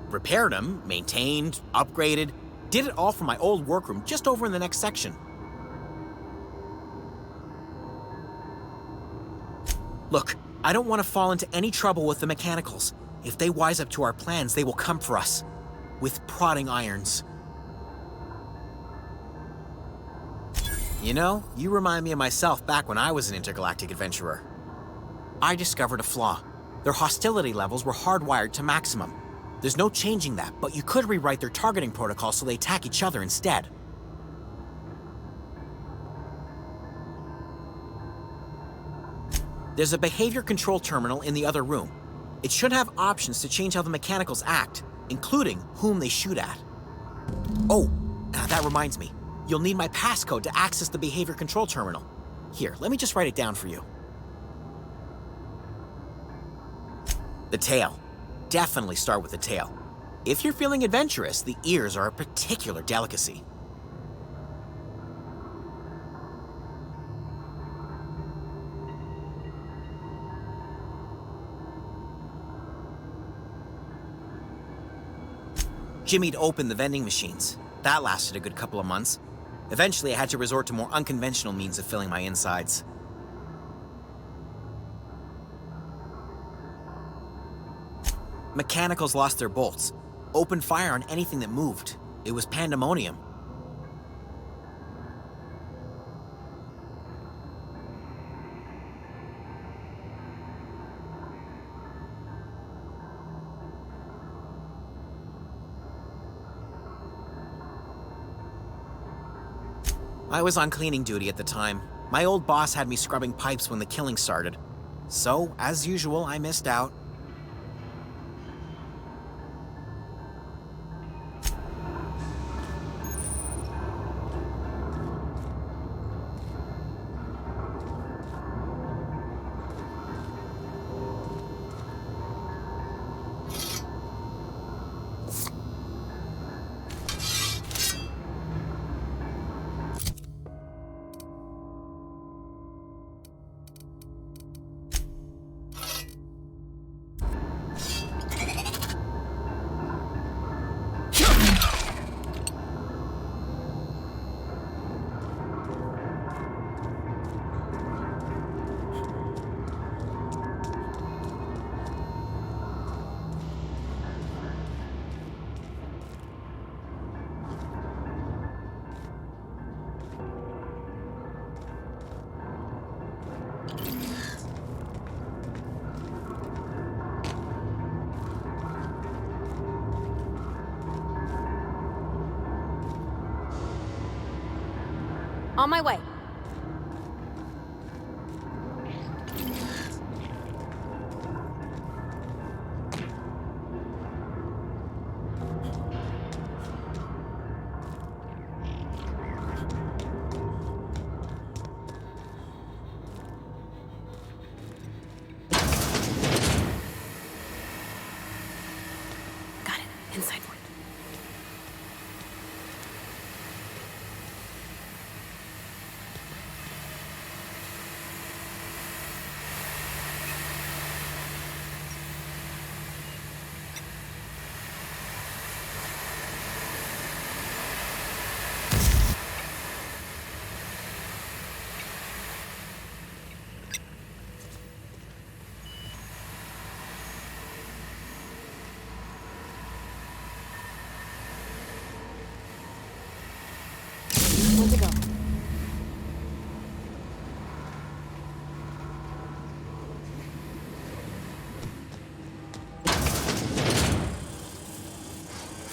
repaired them, maintained, upgraded, did it all from my old workroom just over in the next section. Look, I don't want to fall into any trouble with the mechanicals. If they wise up to our plans, they will come for us with prodding irons. You know, you remind me of myself back when I was an intergalactic adventurer. I discovered a flaw. Their hostility levels were hardwired to maximum. There's no changing that, but you could rewrite their targeting protocol so they attack each other instead. There's a behavior control terminal in the other room. It should have options to change how the mechanicals act, including whom they shoot at. Oh, that reminds me. You'll need my passcode to access the behavior control terminal. Here, let me just write it down for you. The tail. Definitely start with the tail. If you're feeling adventurous, the ears are a particular delicacy. Jimmy'd opened the vending machines. That lasted a good couple of months. Eventually, I had to resort to more unconventional means of filling my insides. Mechanicals lost their bolts. Opened fire on anything that moved. It was pandemonium. I was on cleaning duty at the time. My old boss had me scrubbing pipes when the killing started. So, as usual, I missed out. On my way. Got it. Inside point. Good to go.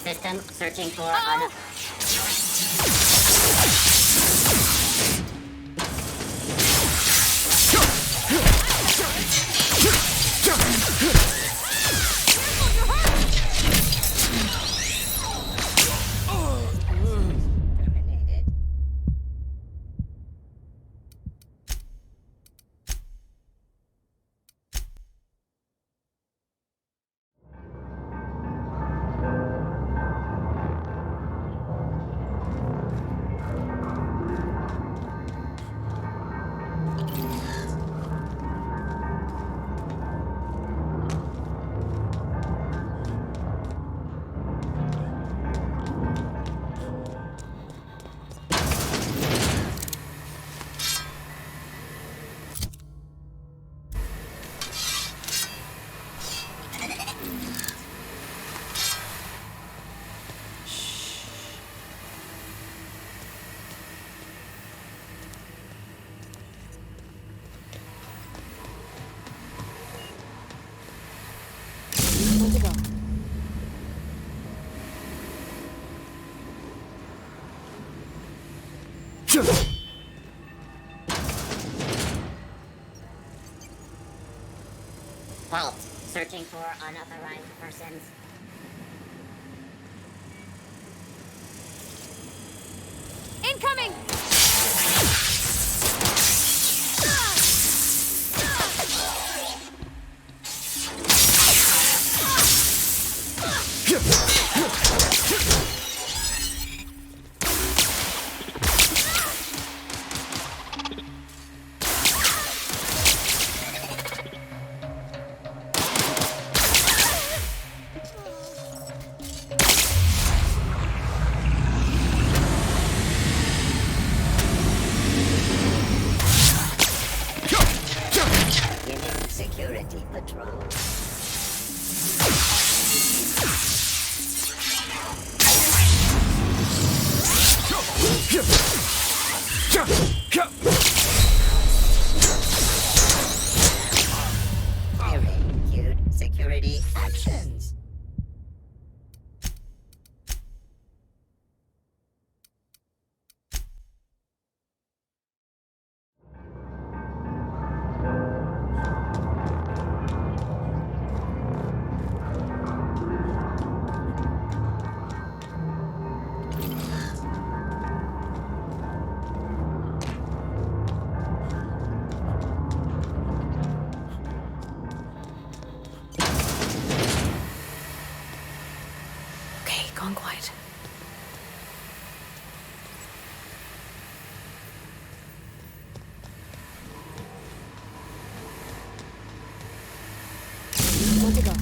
System searching for Halt. Searching for unauthorized persons. Incoming! Security patrol. Very cute security actions. Okay, gone quiet. Good to go.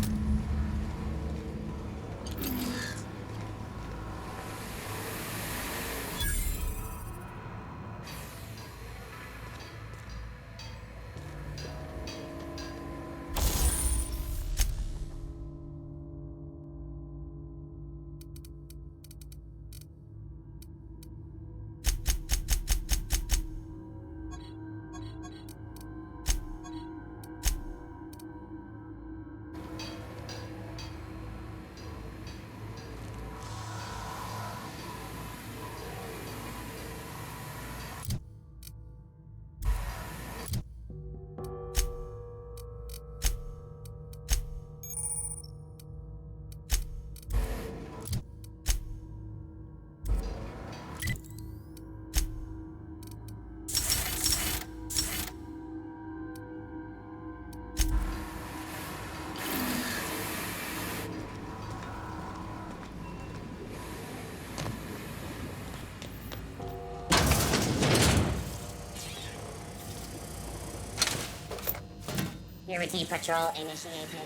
Security patrol initiated.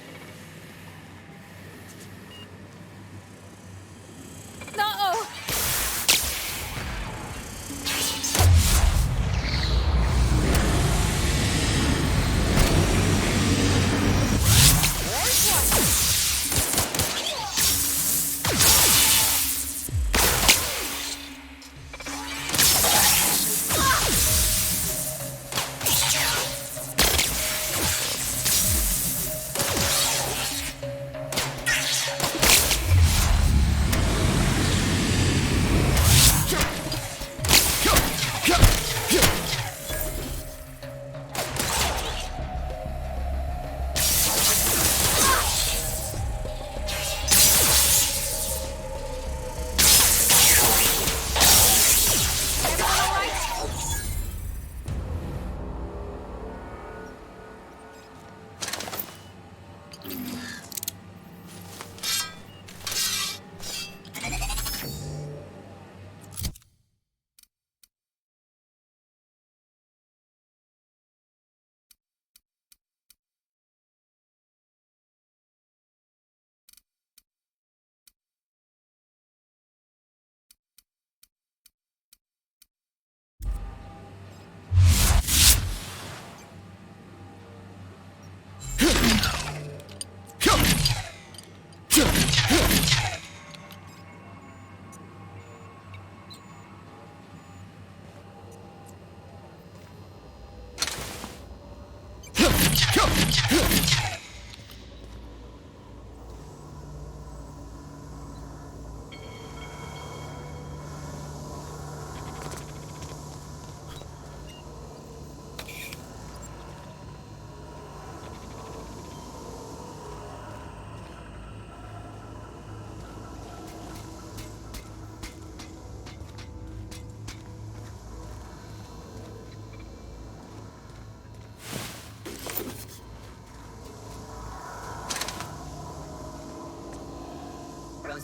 No!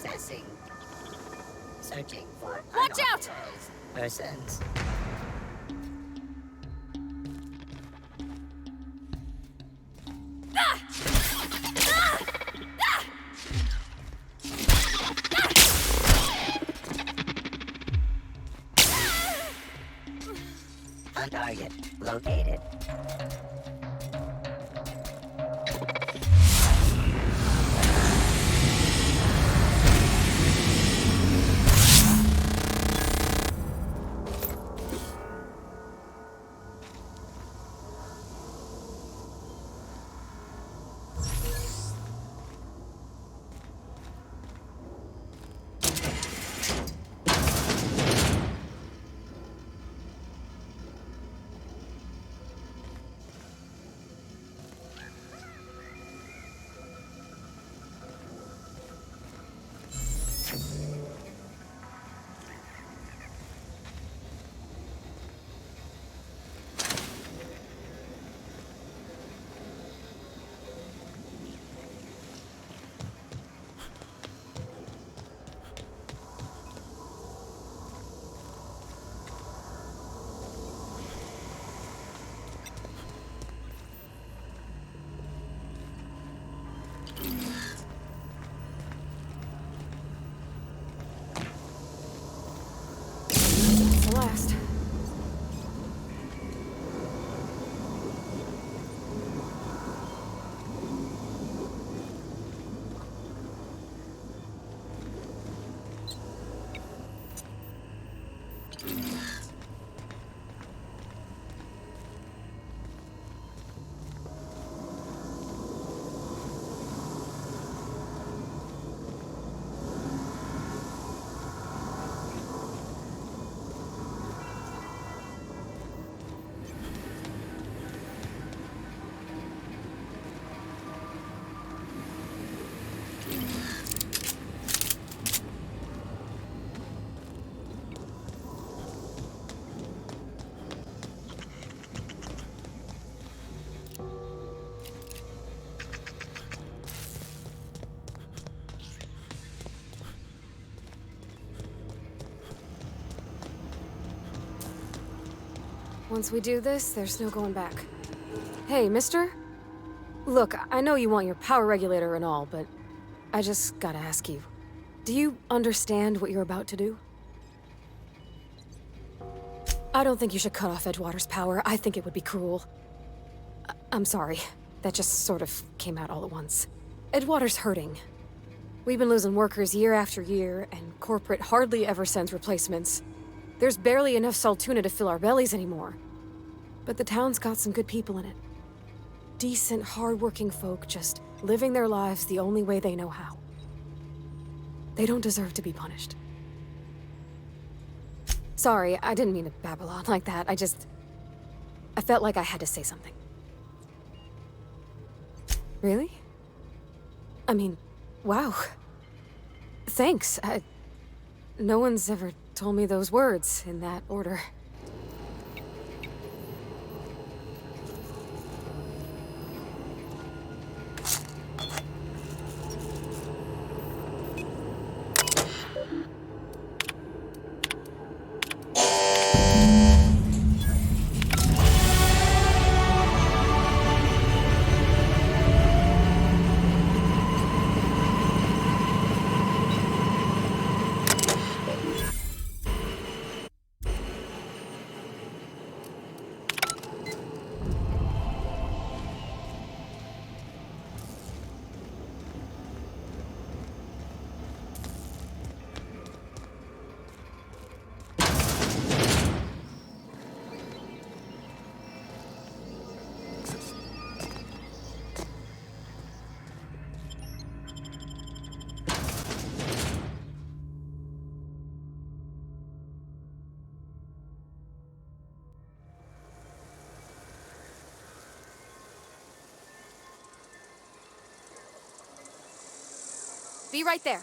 Processing. Searching for Watch out! persons. On target located. Last. Once we do this, there's no going back. Hey, mister? Look, I know you want your power regulator and all, but I just gotta ask you. Do you understand what you're about to do? I don't think you should cut off Edgewater's power. I think it would be cruel. I'm sorry. That just sort of came out all at once. Edgewater's hurting. We've been losing workers year after year, and corporate hardly ever sends replacements. There's barely enough Saltuna to fill our bellies anymore. But the town's got some good people in it. Decent, hard-working folk just living their lives the only way they know how. They don't deserve to be punished. Sorry, I didn't mean to babble on like that. I felt like I had to say something. Really? I mean, wow. Thanks. No one's ever told me those words in that order. Be right there.